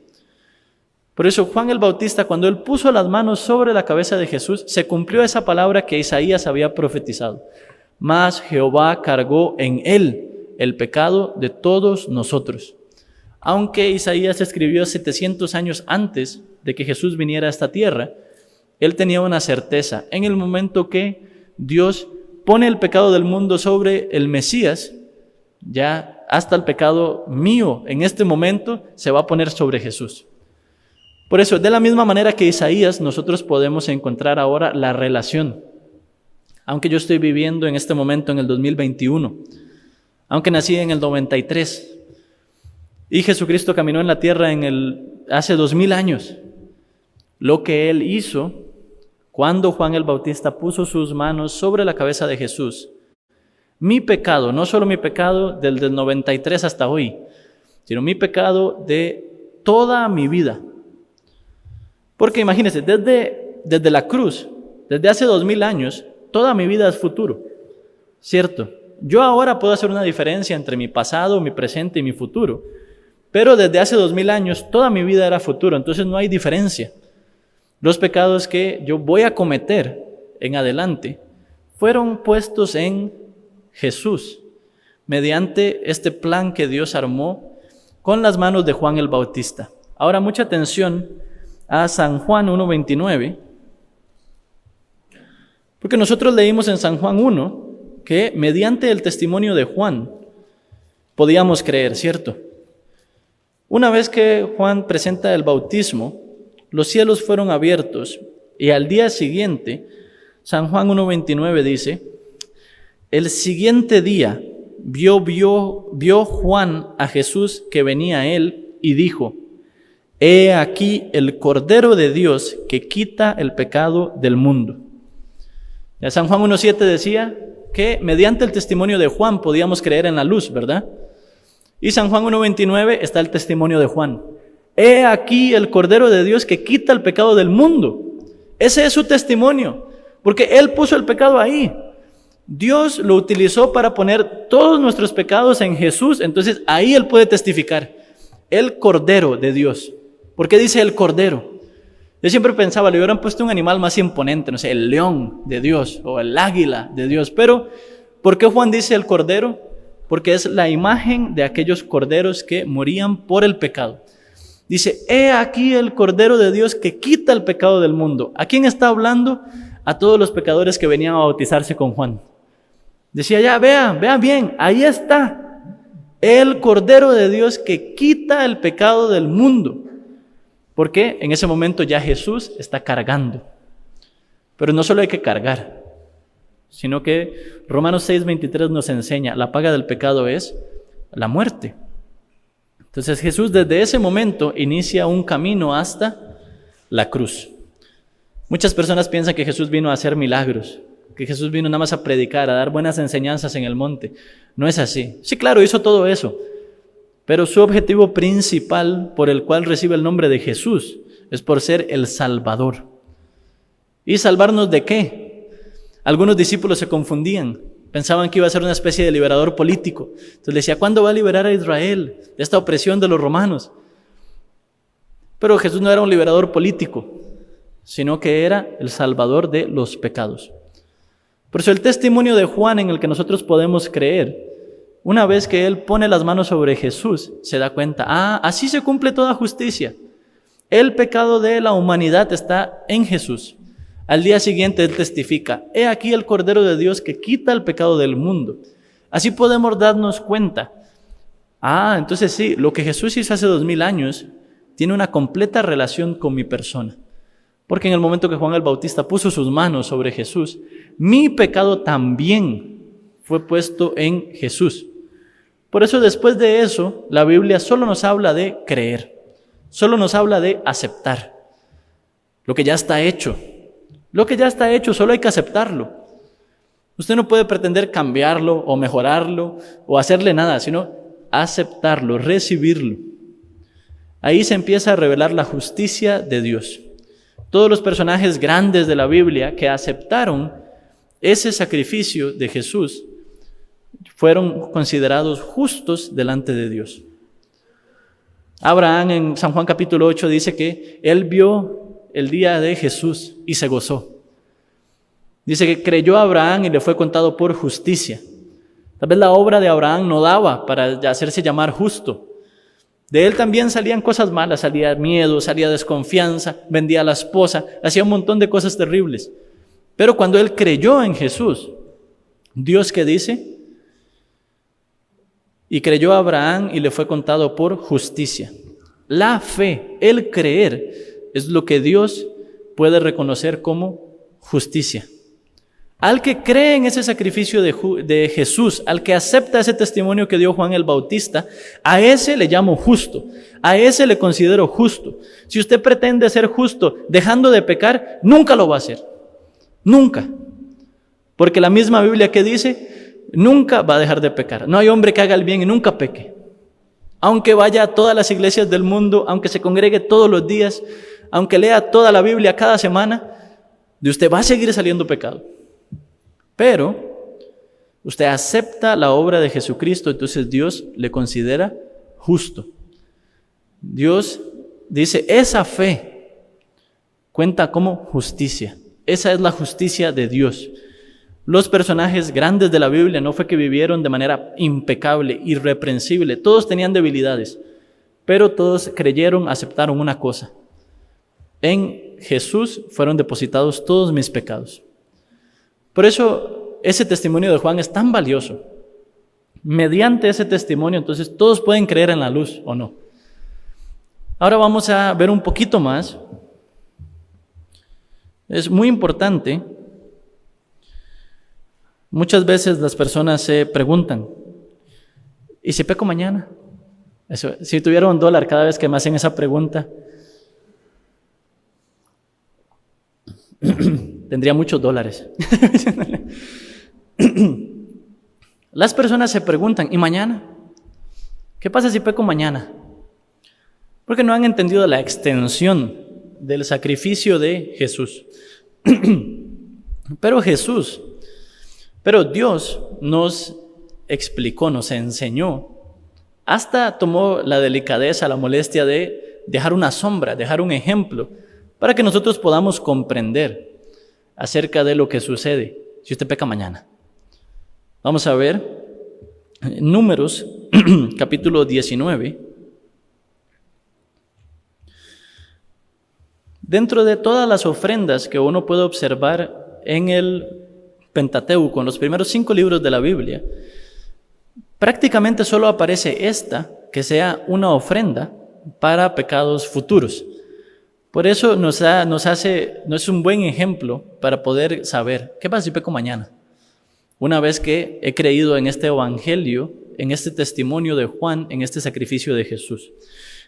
Por eso Juan el Bautista, cuando él puso las manos sobre la cabeza de Jesús, se cumplió esa palabra que Isaías había profetizado. Mas Jehová cargó en él el pecado de todos nosotros. Aunque Isaías escribió 700 años antes de que Jesús viniera a esta tierra, él tenía una certeza. En el momento que Dios pone el pecado del mundo sobre el Mesías, ya hasta el pecado mío en este momento se va a poner sobre Jesús. Por eso, de la misma manera que Isaías, nosotros podemos encontrar ahora la relación. Aunque yo estoy viviendo en este momento en el 2021, aunque nací en el 93, y Jesucristo caminó en la tierra hace 2000 años, lo que Él hizo cuando Juan el Bautista puso sus manos sobre la cabeza de Jesús, mi pecado, no solo mi pecado del 93 hasta hoy, sino mi pecado de toda mi vida. Porque imagínense, desde la cruz, desde hace 2000 años, toda mi vida es futuro, ¿cierto? Yo ahora puedo hacer una diferencia entre mi pasado, mi presente y mi futuro, Pero desde hace 2000 años, toda mi vida era futuro, entonces no hay diferencia. Los pecados que yo voy a cometer en adelante fueron puestos en Jesús, mediante este plan que Dios armó con las manos de Juan el Bautista. Ahora, mucha atención a San Juan 1:29, porque nosotros leímos en San Juan 1 que mediante el testimonio de Juan podíamos creer, ¿cierto? Una vez que Juan presenta el bautismo, los cielos fueron abiertos y al día siguiente, San Juan 1:29 dice, el siguiente día vio Juan a Jesús que venía a él y dijo, he aquí el Cordero de Dios que quita el pecado del mundo. Ya San Juan 1:7 decía que mediante el testimonio de Juan podíamos creer en la luz, ¿verdad? Y San Juan 1:29 está el testimonio de Juan. He aquí el Cordero de Dios que quita el pecado del mundo. Ese es su testimonio, porque Él puso el pecado ahí. Dios lo utilizó para poner todos nuestros pecados en Jesús, entonces ahí Él puede testificar. El Cordero de Dios. ¿Por qué dice el Cordero? Yo siempre pensaba, le hubieran puesto un animal más imponente, no sé, el león de Dios o el águila de Dios. Pero, ¿por qué Juan dice el Cordero? Porque es la imagen de aquellos corderos que morían por el pecado. Dice, he aquí el Cordero de Dios que quita el pecado del mundo. ¿A quién está hablando? A todos los pecadores que venían a bautizarse con Juan. Decía, ya, vean bien, ahí está. El Cordero de Dios que quita el pecado del mundo. Porque en ese momento ya Jesús está cargando. Pero no solo hay que cargar, sino que Romanos 6:23 nos enseña, la paga del pecado es la muerte. Entonces Jesús desde ese momento inicia un camino hasta la cruz. Muchas personas piensan que Jesús vino a hacer milagros, que Jesús vino nada más a predicar, a dar buenas enseñanzas en el monte. No es así. Sí, claro, hizo todo eso. Pero su objetivo principal por el cual recibe el nombre de Jesús es por ser el Salvador. ¿Y salvarnos de qué? Algunos discípulos se confundían. Pensaban que iba a ser una especie de liberador político. Entonces le decía, ¿cuándo va a liberar a Israel de esta opresión de los romanos? Pero Jesús no era un liberador político, sino que era el Salvador de los pecados. Por eso el testimonio de Juan en el que nosotros podemos creer, una vez que él pone las manos sobre Jesús, se da cuenta, así se cumple toda justicia. El pecado de la humanidad está en Jesús. Al día siguiente él testifica, he aquí el Cordero de Dios que quita el pecado del mundo. Así podemos darnos cuenta. Entonces sí, lo que Jesús hizo hace 2000 años tiene una completa relación con mi persona. Porque en el momento que Juan el Bautista puso sus manos sobre Jesús, mi pecado también fue puesto en Jesús. Por eso después de eso, la Biblia solo nos habla de creer, solo nos habla de aceptar lo que ya está hecho. Lo que ya está hecho, solo hay que aceptarlo. Usted no puede pretender cambiarlo o mejorarlo o hacerle nada, sino aceptarlo, recibirlo. Ahí se empieza a revelar la justicia de Dios. Todos los personajes grandes de la Biblia que aceptaron ese sacrificio de Jesús fueron considerados justos delante de Dios. Abraham en San Juan capítulo 8 dice que él vio el día de Jesús y se gozó. Dice que creyó a Abraham y le fue contado por justicia. Tal vez la obra de Abraham no daba para hacerse llamar justo. De él también salían cosas malas, salía miedo, salía desconfianza, vendía a la esposa, hacía un montón de cosas terribles. Pero cuando él creyó en Jesús, Dios, ¿qué dice? Y creyó a Abraham y le fue contado por justicia. La fe, el creer, es lo que Dios puede reconocer como justicia. Al que cree en ese sacrificio de Jesús, al que acepta ese testimonio que dio Juan el Bautista, a ese le llamo justo, a ese le considero justo. Si usted pretende ser justo dejando de pecar, nunca lo va a hacer. Nunca. Porque la misma Biblia que dice, nunca va a dejar de pecar. No hay hombre que haga el bien y nunca peque. Aunque vaya a todas las iglesias del mundo, aunque se congregue todos los días, aunque lea toda la Biblia cada semana, de usted va a seguir saliendo pecado. Pero usted acepta la obra de Jesucristo, entonces Dios le considera justo. Dios dice, esa fe cuenta como justicia. Esa es la justicia de Dios. Los personajes grandes de la Biblia no fue que vivieron de manera impecable, irreprensible. Todos tenían debilidades, pero todos creyeron, aceptaron una cosa. En Jesús fueron depositados todos mis pecados. Por eso ese testimonio de Juan es tan valioso. Mediante ese testimonio, entonces, todos pueden creer en la luz, ¿o no? Ahora vamos a ver un poquito más. Es muy importante. Muchas veces las personas se preguntan, ¿y si peco mañana? Si tuviera $1 cada vez que me hacen esa pregunta, tendría muchos dólares. Las personas se preguntan, ¿y mañana? ¿Qué pasa si peco mañana? Porque no han entendido la extensión del sacrificio de Jesús. Pero Dios nos explicó, nos enseñó, hasta tomó la delicadeza, la molestia de dejar una sombra, dejar un ejemplo, para que nosotros podamos comprender acerca de lo que sucede si usted peca mañana. Vamos a ver Números, capítulo 19. Dentro de todas las ofrendas que uno puede observar en el Pentateuco, en los primeros 5 libros de la Biblia, prácticamente solo aparece esta, que sea una ofrenda para pecados futuros. Por eso no es un buen ejemplo para poder saber, ¿qué pasa si peco mañana? Una vez que he creído en este evangelio, en este testimonio de Juan, en este sacrificio de Jesús.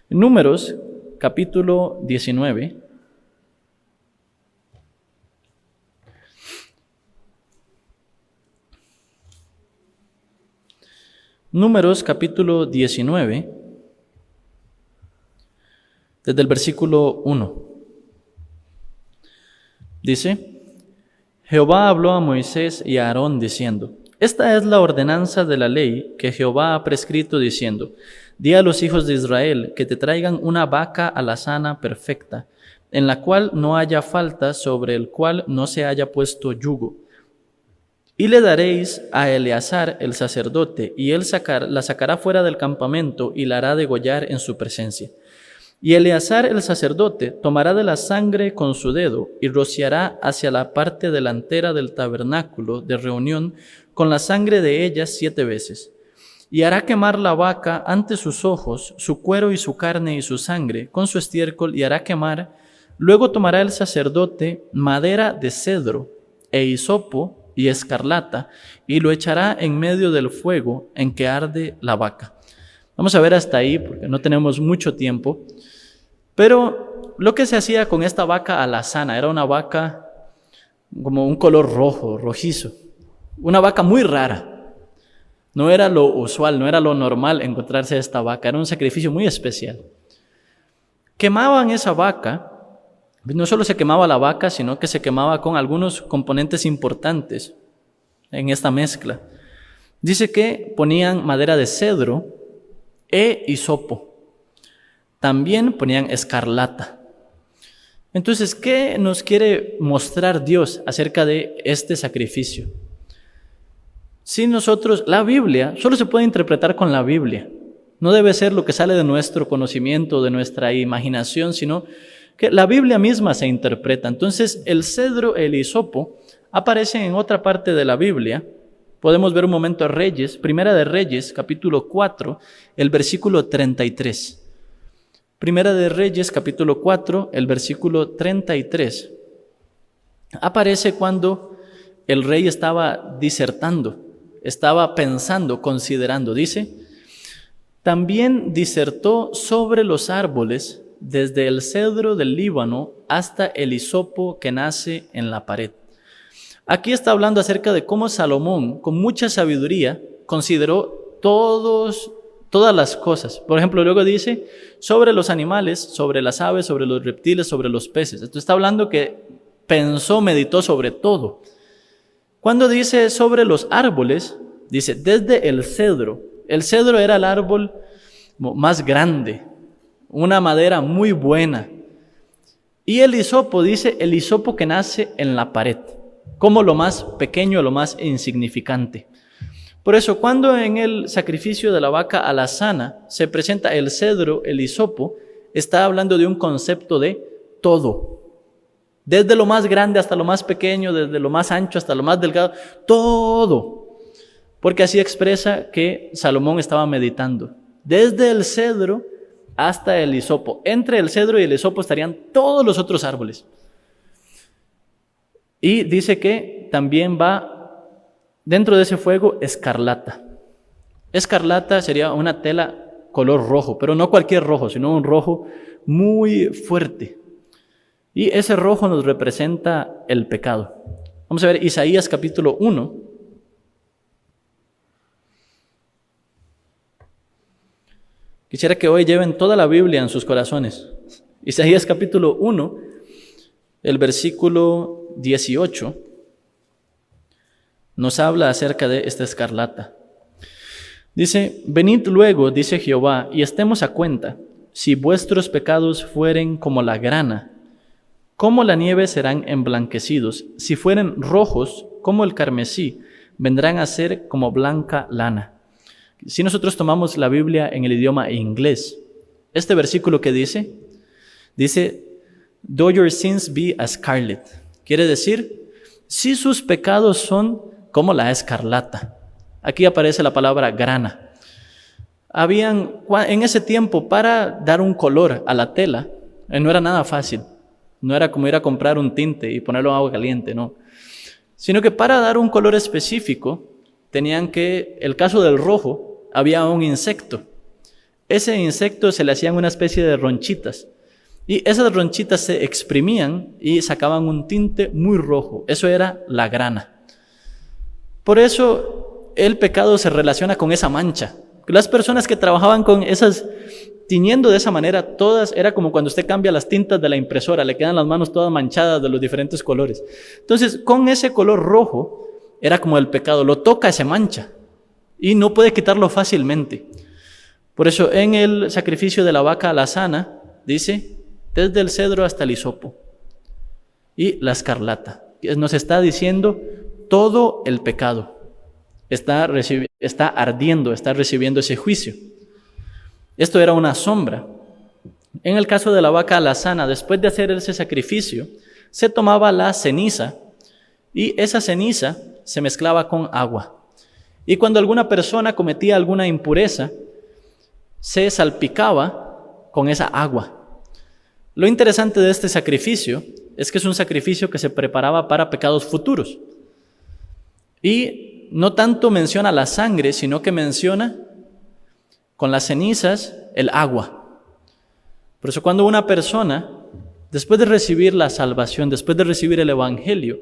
Números, capítulo 19. Números, capítulo 19, desde el versículo 1. Dice, Jehová habló a Moisés y a Aarón diciendo, esta es la ordenanza de la ley que Jehová ha prescrito diciendo, di a los hijos de Israel que te traigan una vaca alazana perfecta, en la cual no haya falta, sobre el cual no se haya puesto yugo. Y le daréis a Eleazar el sacerdote, y él la sacará fuera del campamento y la hará degollar en su presencia. Y Eleazar el sacerdote tomará de la sangre con su dedo y rociará hacia la parte delantera del tabernáculo de reunión con la sangre de ella 7 veces. Y hará quemar la vaca ante sus ojos, su cuero y su carne y su sangre, con su estiércol, y hará quemar. Luego tomará el sacerdote madera de cedro e hisopo y escarlata, y lo echará en medio del fuego en que arde la vaca. Vamos a ver hasta ahí, porque no tenemos mucho tiempo. Pero lo que se hacía con esta vaca alazana, era una vaca como un color rojo, rojizo. Una vaca muy rara. No era lo usual, no era lo normal encontrarse esta vaca. Era un sacrificio muy especial. Quemaban esa vaca. No solo se quemaba la vaca, sino que se quemaba con algunos componentes importantes en esta mezcla. Dice que ponían madera de cedro e hisopo. También ponían escarlata. Entonces, ¿qué nos quiere mostrar Dios acerca de este sacrificio? Si nosotros, la Biblia, solo se puede interpretar con la Biblia. No debe ser lo que sale de nuestro conocimiento, de nuestra imaginación, sino que la Biblia misma se interpreta. Entonces, el cedro, el hisopo, aparecen en otra parte de la Biblia. Podemos ver un momento a Reyes, Primera de Reyes, capítulo 4, el versículo 33. Primera de Reyes, capítulo 4, el versículo 33. Aparece cuando el rey estaba disertando, estaba pensando, considerando. Dice, también disertó sobre los árboles, desde el cedro del Líbano hasta el hisopo que nace en la pared. Aquí está hablando acerca de cómo Salomón, con mucha sabiduría, consideró todas las cosas. Por ejemplo, luego dice, sobre los animales, sobre las aves, sobre los reptiles, sobre los peces. Esto está hablando que pensó, meditó sobre todo. Cuando dice sobre los árboles, dice desde el cedro. El cedro era el árbol más grande, una madera muy buena. Y el hisopo, dice, el hisopo que nace en la pared, como lo más pequeño, lo más insignificante. Por eso, cuando en el sacrificio de la vaca alazana se presenta el cedro, el hisopo, está hablando de un concepto de todo. Desde lo más grande hasta lo más pequeño, desde lo más ancho hasta lo más delgado, todo. Porque así expresa que Salomón estaba meditando. Desde el cedro hasta el hisopo. Entre el cedro y el hisopo estarían todos los otros árboles. Y dice que también va dentro de ese fuego escarlata. Escarlata sería una tela color rojo, pero no cualquier rojo, sino un rojo muy fuerte. Y ese rojo nos representa el pecado. Vamos a ver Isaías capítulo 1. Quisiera que hoy lleven toda la Biblia en sus corazones. Isaías capítulo 1, el versículo 18, nos habla acerca de esta escarlata. Dice, venid luego, dice Jehová, y estemos a cuenta, si vuestros pecados fueren como la grana, como la nieve serán emblanquecidos, si fueren rojos como el carmesí, vendrán a ser como blanca lana. Si nosotros tomamos la Biblia en el idioma inglés, este versículo que dice, though your sins be as scarlet, quiere decir, si sus pecados son como la escarlata. Aquí aparece la palabra grana. En ese tiempo, para dar un color a la tela, no era nada fácil. No era como ir a comprar un tinte y ponerlo en agua caliente, no. Sino que para dar un color específico, el caso del rojo, había un insecto. Ese insecto se le hacían una especie de ronchitas. Y esas ronchitas se exprimían y sacaban un tinte muy rojo. Eso era la grana. Por eso el pecado se relaciona con esa mancha. Las personas que trabajaban con esas, tiñendo de esa manera, todas, era como cuando usted cambia las tintas de la impresora, le quedan las manos todas manchadas de los diferentes colores. Entonces, con ese color rojo, era como el pecado, lo toca, se mancha y no puede quitarlo fácilmente. Por eso en el sacrificio de la vaca alazana, dice, desde el cedro hasta el hisopo y la escarlata. Nos está diciendo todo el pecado. Está ardiendo, está recibiendo ese juicio. Esto era una sombra. En el caso de la vaca alazana, después de hacer ese sacrificio, se tomaba la ceniza y esa ceniza se mezclaba con agua. Y cuando alguna persona cometía alguna impureza, se salpicaba con esa agua. Lo interesante de este sacrificio es que es un sacrificio que se preparaba para pecados futuros. Y no tanto menciona la sangre, sino que menciona con las cenizas el agua. Por eso cuando una persona, después de recibir la salvación, después de recibir el evangelio,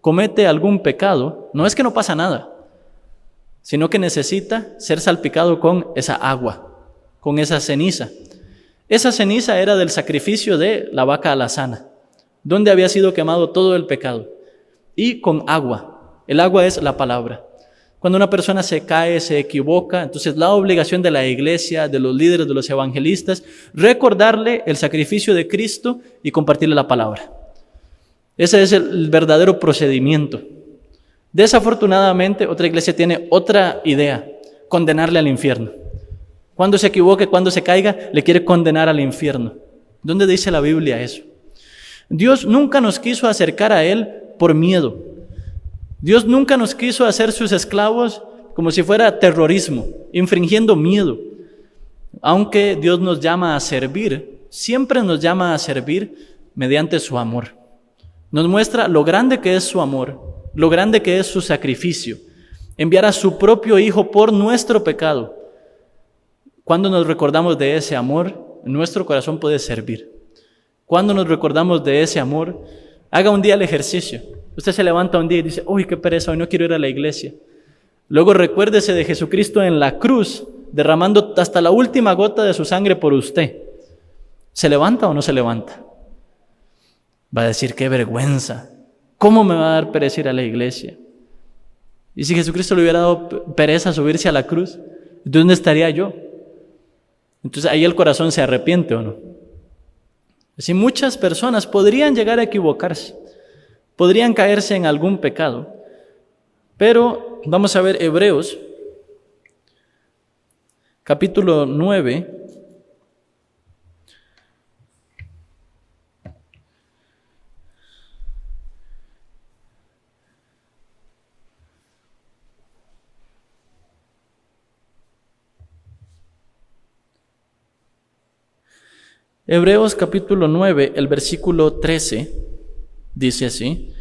comete algún pecado, no es que no pasa nada, sino que necesita ser salpicado con esa agua, con esa ceniza. Esa ceniza era del sacrificio de la vaca alazana, donde había sido quemado todo el pecado, y con agua. El agua es la palabra. Cuando una persona se cae, se equivoca, entonces la obligación de la iglesia, de los líderes, de los evangelistas, recordarle el sacrificio de Cristo y compartirle la palabra. Ese es el verdadero procedimiento. Desafortunadamente, otra iglesia tiene otra idea, condenarle al infierno. Cuando se equivoque, cuando se caiga, le quiere condenar al infierno. ¿Dónde dice la Biblia eso? Dios nunca nos quiso acercar a Él por miedo. Dios nunca nos quiso hacer sus esclavos como si fuera terrorismo, infringiendo miedo. Aunque Dios nos llama a servir, siempre nos llama a servir mediante su amor. Nos muestra lo grande que es su amor, lo grande que es su sacrificio. Enviar a su propio Hijo por nuestro pecado. Cuando nos recordamos de ese amor, nuestro corazón puede servir. Cuando nos recordamos de ese amor, haga un día el ejercicio. Usted se levanta un día y dice, uy, qué pereza, hoy no quiero ir a la iglesia. Luego recuérdese de Jesucristo en la cruz, derramando hasta la última gota de su sangre por usted. ¿Se levanta o no se levanta? Va a decir, qué vergüenza. ¿Cómo me va a dar pereza ir a la iglesia? Y si Jesucristo le hubiera dado pereza subirse a la cruz, ¿dónde estaría yo? Entonces ahí el corazón se arrepiente, ¿o no? Así muchas personas podrían llegar a equivocarse, podrían caerse en algún pecado, pero vamos a ver Hebreos, capítulo 9, Hebreos capítulo 9, el versículo 13, dice así: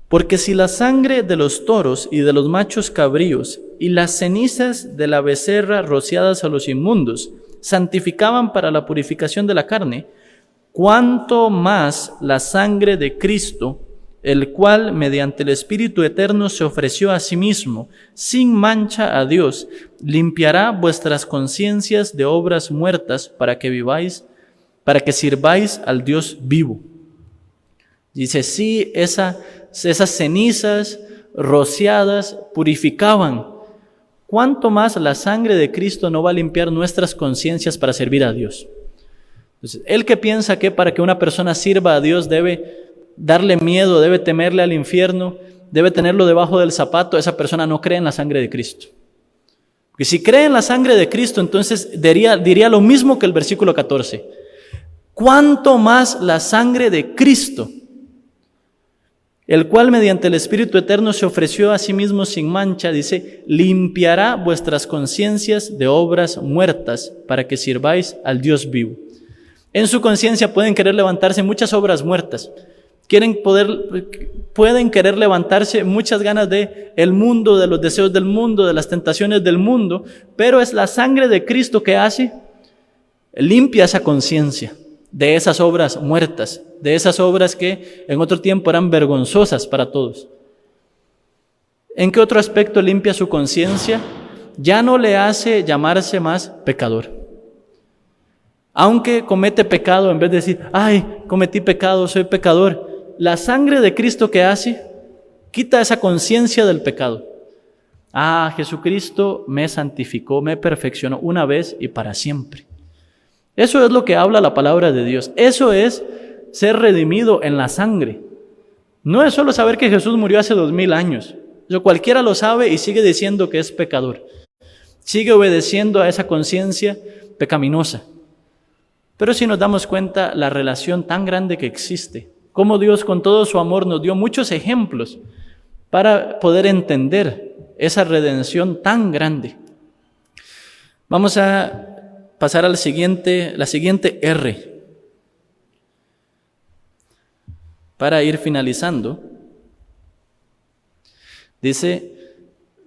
porque si la sangre de los toros y de los machos cabríos y las cenizas de la becerra rociadas a los inmundos santificaban para la purificación de la carne, cuánto más la sangre de Cristo, el cual mediante el Espíritu Eterno se ofreció a sí mismo, sin mancha a Dios, limpiará vuestras conciencias de obras muertas para que viváis, para que sirváis al Dios vivo. Dice, sí, esas cenizas rociadas purificaban. ¿Cuánto más la sangre de Cristo no va a limpiar nuestras conciencias para servir a Dios? Entonces, el que piensa que para que una persona sirva a Dios debe darle miedo, debe temerle al infierno, debe tenerlo debajo del zapato, esa persona no cree en la sangre de Cristo. Porque si cree en la sangre de Cristo, entonces diría lo mismo que el versículo 14. ¿Cuánto más la sangre de Cristo, el cual mediante el Espíritu Eterno se ofreció a sí mismo sin mancha, dice, limpiará vuestras conciencias de obras muertas para que sirváis al Dios vivo? En su conciencia pueden querer levantarse muchas obras muertas, pueden querer levantarse muchas ganas de el mundo, de los deseos del mundo, de las tentaciones del mundo, pero es la sangre de Cristo que limpia esa conciencia de esas obras muertas, de esas obras que en otro tiempo eran vergonzosas para todos. ¿En qué otro aspecto limpia su conciencia? Ya no le hace llamarse más pecador. Aunque comete pecado, en vez de decir, ay, cometí pecado, soy pecador, la sangre de Cristo que hace, quita esa conciencia del pecado. Ah, Jesucristo me santificó, me perfeccionó una vez y para siempre. Eso es lo que habla la palabra de Dios. Eso es ser redimido en la sangre. No es solo saber que Jesús murió hace 2000 años. Eso cualquiera lo sabe y sigue diciendo que es pecador. Sigue obedeciendo a esa conciencia pecaminosa. Pero si nos damos cuenta la relación tan grande que existe, cómo Dios con todo su amor nos dio muchos ejemplos para poder entender esa redención tan grande. Vamos a pasar a la siguiente R, para ir finalizando. Dice,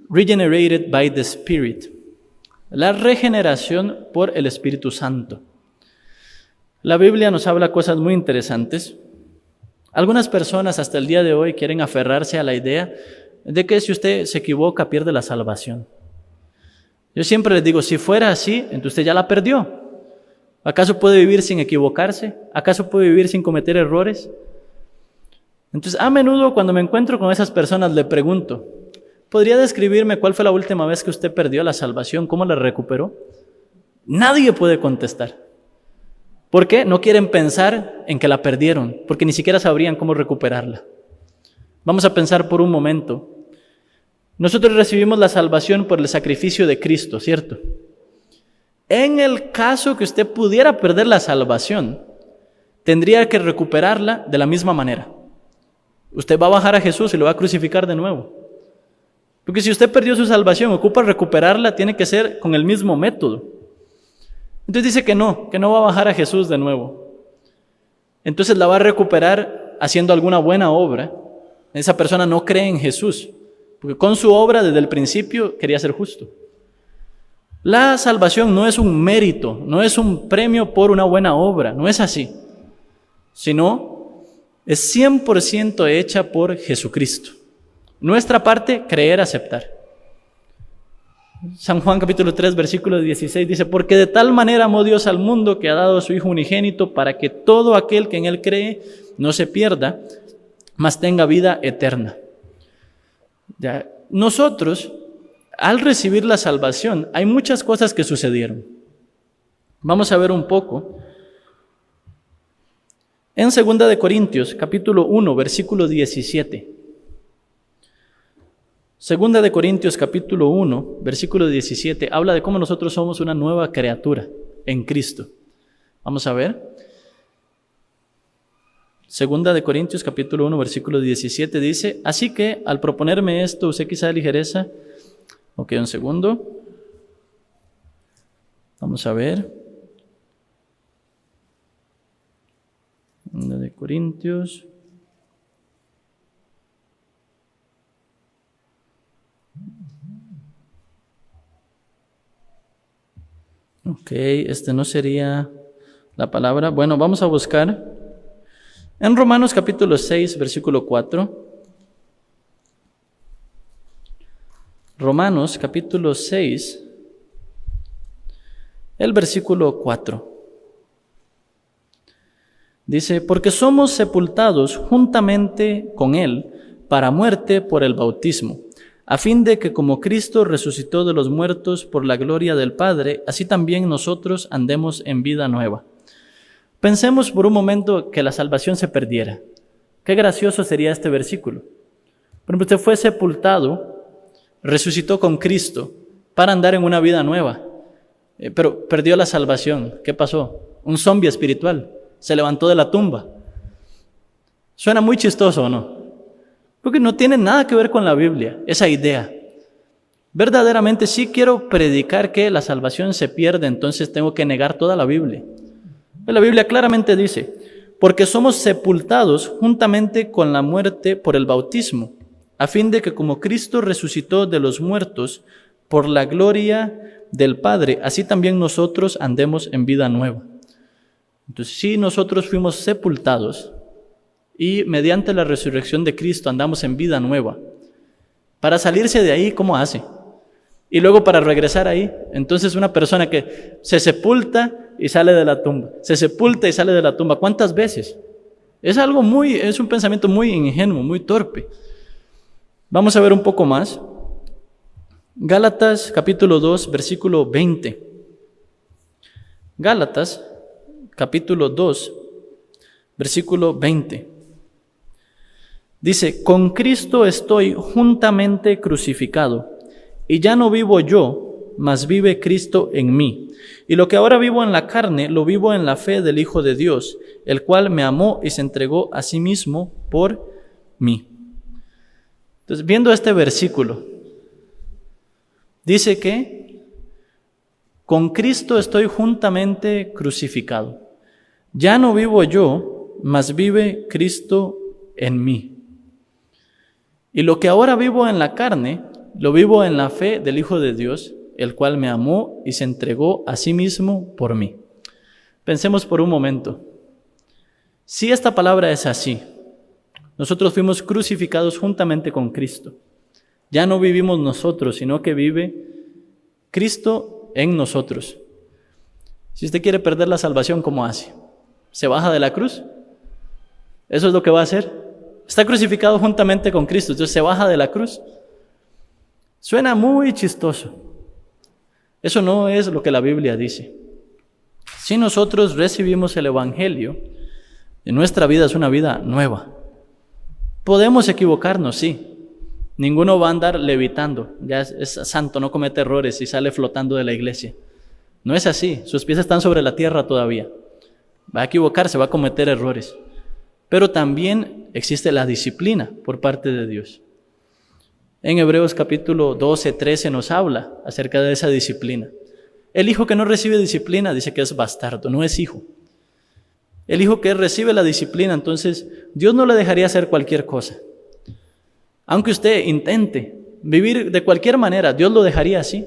regenerated by the Spirit, la regeneración por el Espíritu Santo. La Biblia nos habla cosas muy interesantes. Algunas personas hasta el día de hoy quieren aferrarse a la idea de que si usted se equivoca pierde la salvación. Yo siempre les digo, si fuera así, entonces usted ya la perdió. ¿Acaso puede vivir sin equivocarse? ¿Acaso puede vivir sin cometer errores? Entonces, a menudo cuando me encuentro con esas personas le pregunto, ¿podría describirme cuál fue la última vez que usted perdió la salvación? ¿Cómo la recuperó? Nadie puede contestar. ¿Por qué? No quieren pensar en que la perdieron, porque ni siquiera sabrían cómo recuperarla. Vamos a pensar por un momento. Nosotros recibimos la salvación por el sacrificio de Cristo, ¿cierto? En el caso que usted pudiera perder la salvación, tendría que recuperarla de la misma manera. Usted va a bajar a Jesús y lo va a crucificar de nuevo. Porque si usted perdió su salvación, ocupa recuperarla, tiene que ser con el mismo método. Entonces dice que no va a bajar a Jesús de nuevo. Entonces la va a recuperar haciendo alguna buena obra. Esa persona no cree en Jesús, porque con su obra desde el principio quería ser justo. La salvación no es un mérito, no es un premio por una buena obra, no es así, sino es 100% hecha por Jesucristo. Nuestra parte, creer, aceptar. San Juan capítulo 3, versículo 16 dice, porque de tal manera amó Dios al mundo que ha dado a su Hijo unigénito para que todo aquel que en Él cree no se pierda, mas tenga vida eterna. Ya, nosotros, al recibir la salvación, hay muchas cosas que sucedieron. Vamos a ver un poco en 2 Corintios, capítulo 1, versículo 17. 2 Corintios, capítulo 1, versículo 17, habla de cómo nosotros somos una nueva criatura en Cristo. Vamos a ver. 2 Corintios, capítulo 1, versículo 17 dice: así que al proponerme esto, usé quizá de ligereza. Ok, un segundo. Vamos a ver. 2 Corintios. Ok, no sería la palabra. Bueno, vamos a buscar en Romanos capítulo 6, versículo 4. Romanos capítulo 6, el versículo 4. Dice: porque somos sepultados juntamente con Él para muerte por el bautismo, a fin de que como Cristo resucitó de los muertos por la gloria del Padre, así también nosotros andemos en vida nueva. Pensemos por un momento que la salvación se perdiera. Qué gracioso sería este versículo. Por ejemplo, usted fue sepultado, resucitó con Cristo para andar en una vida nueva, pero perdió la salvación. ¿Qué pasó? Un zombie espiritual. Se levantó de la tumba. Suena muy chistoso, ¿o no? Porque no tiene nada que ver con la Biblia, esa idea. Verdaderamente sí quiero predicar que la salvación se pierde, entonces tengo que negar toda la Biblia. La Biblia claramente dice: porque somos sepultados juntamente con la muerte por el bautismo, a fin de que como Cristo resucitó de los muertos por la gloria del Padre, así también nosotros andemos en vida nueva. Entonces, sí, nosotros fuimos sepultados y mediante la resurrección de Cristo andamos en vida nueva. Para salirse de ahí, ¿cómo hace? Y luego para regresar ahí, entonces una persona que se sepulta y sale de la tumba, se sepulta y sale de la tumba, ¿cuántas veces? Es un pensamiento muy ingenuo, muy torpe. Vamos a ver un poco más. Gálatas capítulo 2, versículo 20. Gálatas capítulo 2, versículo 20. Dice: con Cristo estoy juntamente crucificado, y ya no vivo yo, mas vive Cristo en mí. Y lo que ahora vivo en la carne, lo vivo en la fe del Hijo de Dios, el cual me amó y se entregó a sí mismo por mí. Entonces, viendo este versículo, dice que con Cristo estoy juntamente crucificado. Ya no vivo yo, mas vive Cristo en mí. Y lo que ahora vivo en la carne, lo vivo en la fe del Hijo de Dios, el cual me amó y se entregó a sí mismo por mí. Pensemos por un momento. Si esta palabra es así, nosotros fuimos crucificados juntamente con Cristo. Ya no vivimos nosotros, sino que vive Cristo en nosotros. Si usted quiere perder la salvación, ¿cómo hace? ¿Se baja de la cruz? Eso es lo que va a hacer. Está crucificado juntamente con Cristo, entonces se baja de la cruz. Suena muy chistoso. Eso no es lo que la Biblia dice. Si nosotros recibimos el Evangelio, nuestra vida es una vida nueva. Podemos equivocarnos, sí. Ninguno va a andar levitando, ya es santo, no comete errores y sale flotando de la iglesia. No es así, sus pies están sobre la tierra todavía. Va a equivocarse, va a cometer errores. Pero también existe la disciplina por parte de Dios. En Hebreos capítulo 12, 13 nos habla acerca de esa disciplina. El hijo que no recibe disciplina dice que es bastardo, no es hijo. El hijo que recibe la disciplina, entonces Dios no le dejaría hacer cualquier cosa. Aunque usted intente vivir de cualquier manera, ¿Dios lo dejaría así?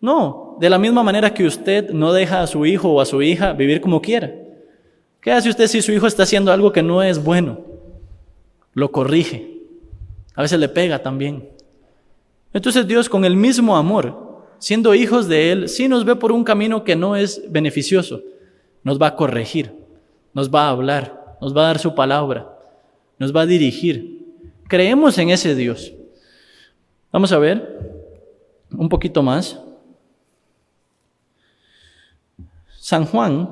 No, de la misma manera que usted no deja a su hijo o a su hija vivir como quiera. ¿Qué hace usted si su hijo está haciendo algo que no es bueno? Lo corrige. A veces le pega también. Entonces Dios, con el mismo amor, siendo hijos de Él, sí nos ve por un camino que no es beneficioso. Nos va a corregir, nos va a hablar, nos va a dar su palabra, nos va a dirigir. Creemos en ese Dios. Vamos a ver un poquito más. San Juan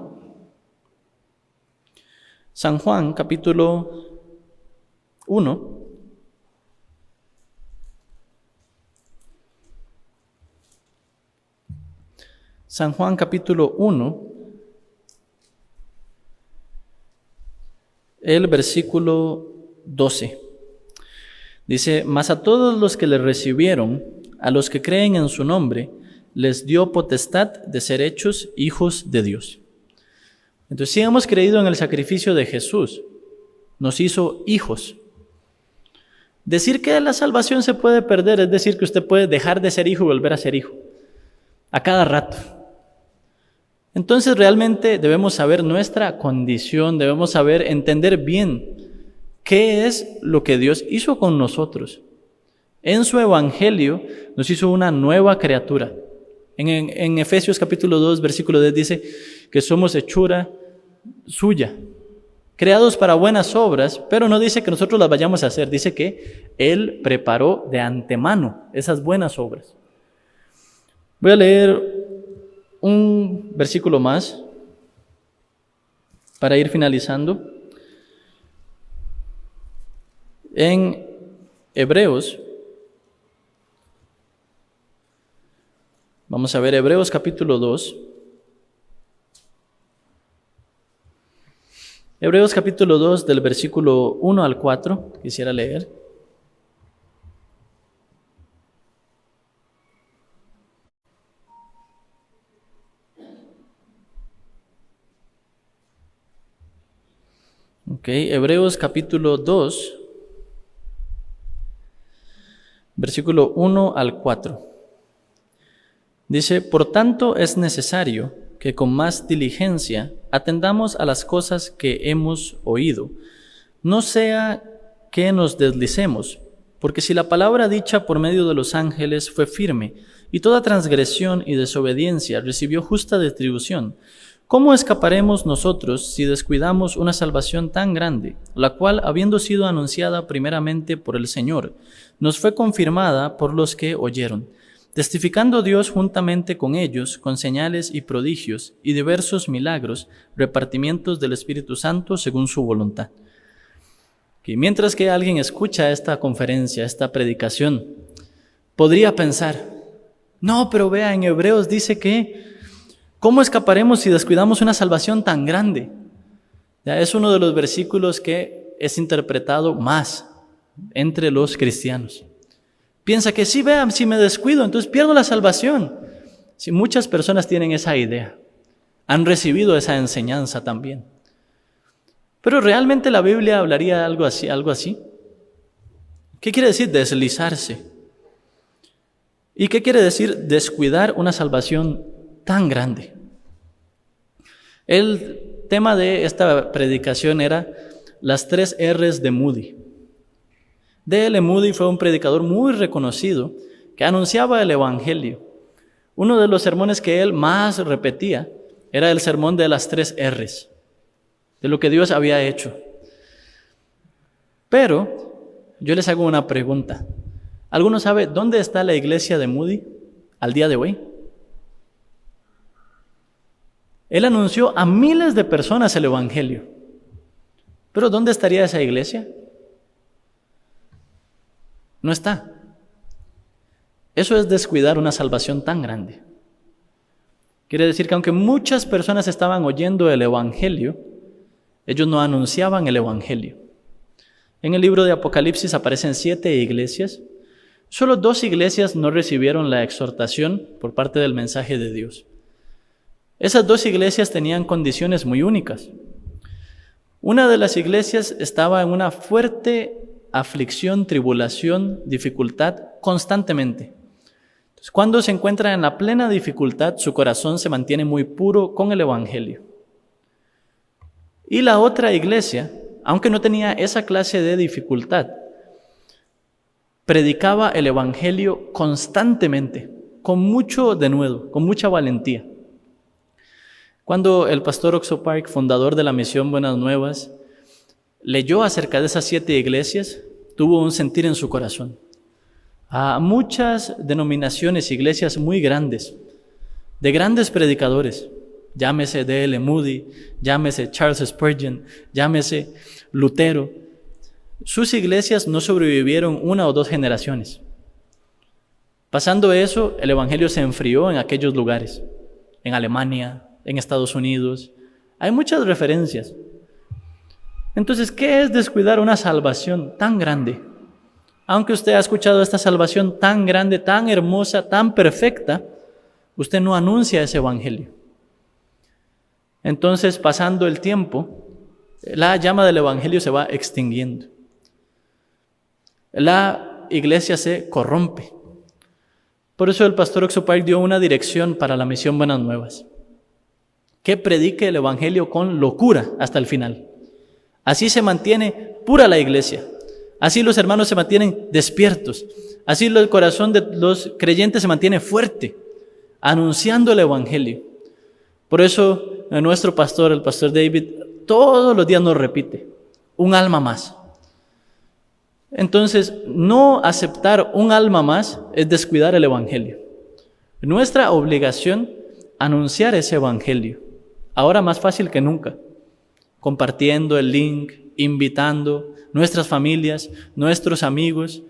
capítulo 1. San Juan capítulo 1, el versículo 12. Dice, mas a todos los que le recibieron, a los que creen en su nombre, les dio potestad de ser hechos hijos de Dios. Entonces, si hemos creído en el sacrificio de Jesús, nos hizo hijos. Decir que la salvación se puede perder es decir que usted puede dejar de ser hijo y volver a ser hijo, a cada rato. Entonces, realmente debemos saber nuestra condición, debemos entender bien qué es lo que Dios hizo con nosotros. En su evangelio nos hizo una nueva criatura. En Efesios capítulo 2, versículo 10 dice que somos hechura suya, creados para buenas obras, pero no dice que nosotros las vayamos a hacer, dice que Él preparó de antemano esas buenas obras. Voy a leer un versículo más para ir finalizando. En Hebreos, vamos a ver Hebreos capítulo 2. Hebreos capítulo 2 del versículo 1 al 4, quisiera leer. Hebreos capítulo 2, versículo 1 al 4. Dice, por tanto es necesario que con más diligencia atendamos a las cosas que hemos oído, no sea que nos deslicemos, porque si la palabra dicha por medio de los ángeles fue firme, y toda transgresión y desobediencia recibió justa retribución, ¿cómo escaparemos nosotros si descuidamos una salvación tan grande, la cual, habiendo sido anunciada primeramente por el Señor, nos fue confirmada por los que oyeron, testificando Dios juntamente con ellos, con señales y prodigios, y diversos milagros, repartimientos del Espíritu Santo según su voluntad? Y mientras que alguien escucha esta conferencia, esta predicación, podría pensar, no, pero vea, en Hebreos dice que, ¿cómo escaparemos si descuidamos una salvación tan grande? Ya es uno de los versículos que es interpretado más entre los cristianos. Piensa que sí, vean, si me descuido, entonces pierdo la salvación. Si muchas personas tienen esa idea, han recibido esa enseñanza también. Pero realmente la Biblia hablaría algo así. ¿Qué quiere decir deslizarse? ¿Y qué quiere decir descuidar una salvación tan grande? El tema de esta predicación era las 3 R's de Moody. D.L. Moody fue un predicador muy reconocido que anunciaba el Evangelio. Uno de los sermones que él más repetía era el sermón de las 3 R's, de lo que Dios había hecho. Pero yo les hago una pregunta. ¿Alguno sabe dónde está la iglesia de Moody al día de hoy? Él anunció a miles de personas el Evangelio. ¿Pero dónde estaría esa iglesia? No está. Eso es descuidar una salvación tan grande. Quiere decir que aunque muchas personas estaban oyendo el Evangelio, ellos no anunciaban el Evangelio. En el libro de Apocalipsis aparecen 7 iglesias. Solo 2 iglesias no recibieron la exhortación por parte del mensaje de Dios. Esas 2 iglesias tenían condiciones muy únicas. Una de las iglesias estaba en una fuerte aflicción, tribulación, dificultad constantemente. Entonces, cuando se encuentra en la plena dificultad, su corazón se mantiene muy puro con el Evangelio. Y la otra iglesia, aunque no tenía esa clase de dificultad, predicaba el Evangelio constantemente, con mucho denuedo, con mucha valentía. Cuando el pastor Oxo Park, fundador de la misión Buenas Nuevas, leyó acerca de esas 7 iglesias, tuvo un sentir en su corazón. A muchas denominaciones, iglesias muy grandes, de grandes predicadores, llámese D.L. Moody, llámese Charles Spurgeon, llámese Lutero. Sus iglesias no sobrevivieron 1 o 2 generaciones. Pasando eso, el evangelio se enfrió en aquellos lugares, en Alemania, en Estados Unidos. Hay muchas referencias. Entonces, ¿qué es descuidar una salvación tan grande? Aunque usted ha escuchado esta salvación tan grande, tan hermosa, tan perfecta, usted no anuncia ese evangelio. Entonces, pasando el tiempo, la llama del evangelio se va extinguiendo. La iglesia se corrompe. Por eso el pastor Oxopair dio una dirección para la misión Buenas Nuevas: que predique el evangelio con locura hasta el final. Así se mantiene pura la iglesia. Así los hermanos se mantienen despiertos. Así el corazón de los creyentes se mantiene fuerte, anunciando el evangelio. Por eso nuestro pastor, el pastor David, todos los días nos repite: un alma más. Entonces, no aceptar un alma más es descuidar el evangelio. Nuestra obligación, anunciar ese evangelio. Ahora más fácil que nunca. Compartiendo el link, invitando nuestras familias, nuestros amigos.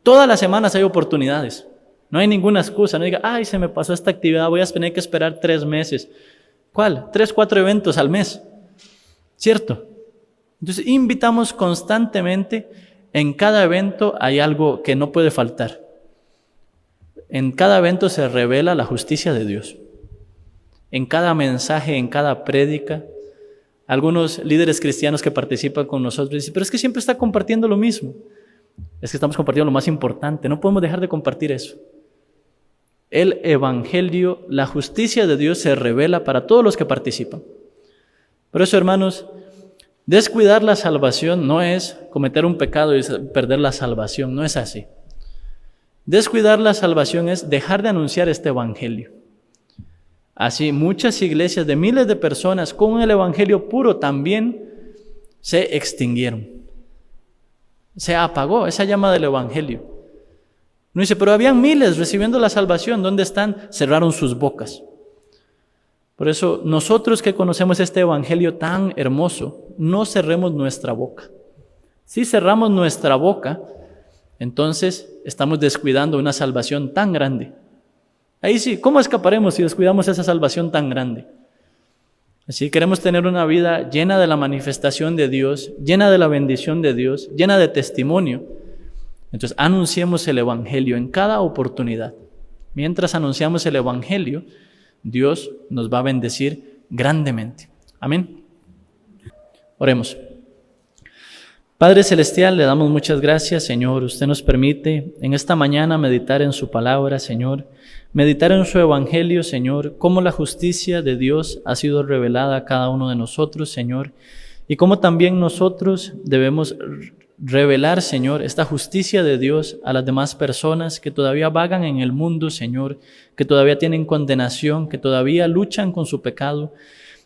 Todas las semanas hay oportunidades. No hay ninguna excusa. No diga, ay, se me pasó esta actividad, voy a tener que esperar 3 meses. ¿Cuál? 3, 4 eventos al mes. ¿Cierto? Entonces, invitamos constantemente. En cada evento hay algo que no puede faltar. En cada evento se revela la justicia de Dios. En cada mensaje, en cada prédica. Algunos líderes cristianos que participan con nosotros dicen, pero es que siempre está compartiendo lo mismo. Es que estamos compartiendo lo más importante. No podemos dejar de compartir eso. El evangelio, la justicia de Dios se revela para todos los que participan. Por eso, hermanos, descuidar la salvación no es cometer un pecado y perder la salvación, no es así. Descuidar la salvación es dejar de anunciar este evangelio. Así, muchas iglesias de miles de personas con el evangelio puro también se extinguieron. Se apagó esa llama del evangelio. Uno dice, pero habían miles recibiendo la salvación, ¿dónde están? Cerraron sus bocas. Por eso, nosotros que conocemos este evangelio tan hermoso, no cerremos nuestra boca. Si cerramos nuestra boca, entonces estamos descuidando una salvación tan grande. Ahí sí, ¿cómo escaparemos si descuidamos esa salvación tan grande? Así queremos tener una vida llena de la manifestación de Dios, llena de la bendición de Dios, llena de testimonio. Entonces, anunciemos el evangelio en cada oportunidad. Mientras anunciamos el evangelio, Dios nos va a bendecir grandemente. Amén. Oremos. Padre Celestial, le damos muchas gracias, Señor. Usted nos permite en esta mañana meditar en su palabra, Señor. Meditar en su evangelio, Señor. Cómo la justicia de Dios ha sido revelada a cada uno de nosotros, Señor. Y cómo también nosotros debemos revelar, Señor, esta justicia de Dios a las demás personas que todavía vagan en el mundo, Señor, que todavía tienen condenación, que todavía luchan con su pecado.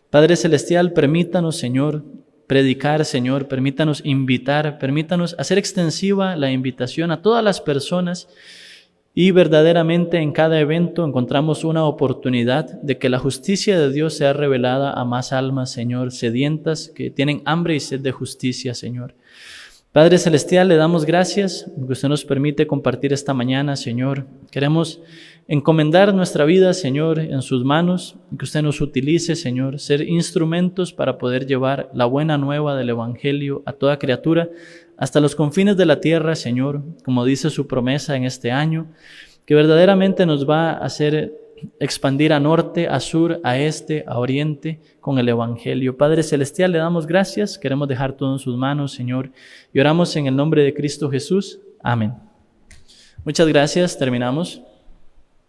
Padre Celestial, permítanos, Señor, predicar, Señor, permítanos invitar, permítanos hacer extensiva la invitación a todas las personas y verdaderamente en cada evento encontramos una oportunidad de que la justicia de Dios sea revelada a más almas, Señor, sedientas que tienen hambre y sed de justicia, Señor. Padre Celestial, le damos gracias porque usted nos permite compartir esta mañana, Señor. Queremos encomendar nuestra vida, Señor, en sus manos, que usted nos utilice, Señor, ser instrumentos para poder llevar la buena nueva del evangelio a toda criatura, hasta los confines de la tierra, Señor, como dice su promesa en este año, que verdaderamente nos va a hacer expandir a norte, a sur, a este, a oriente, con el evangelio. Padre Celestial, le damos gracias, queremos dejar todo en sus manos, Señor, y oramos en el nombre de Cristo Jesús. Amén. Muchas gracias, terminamos.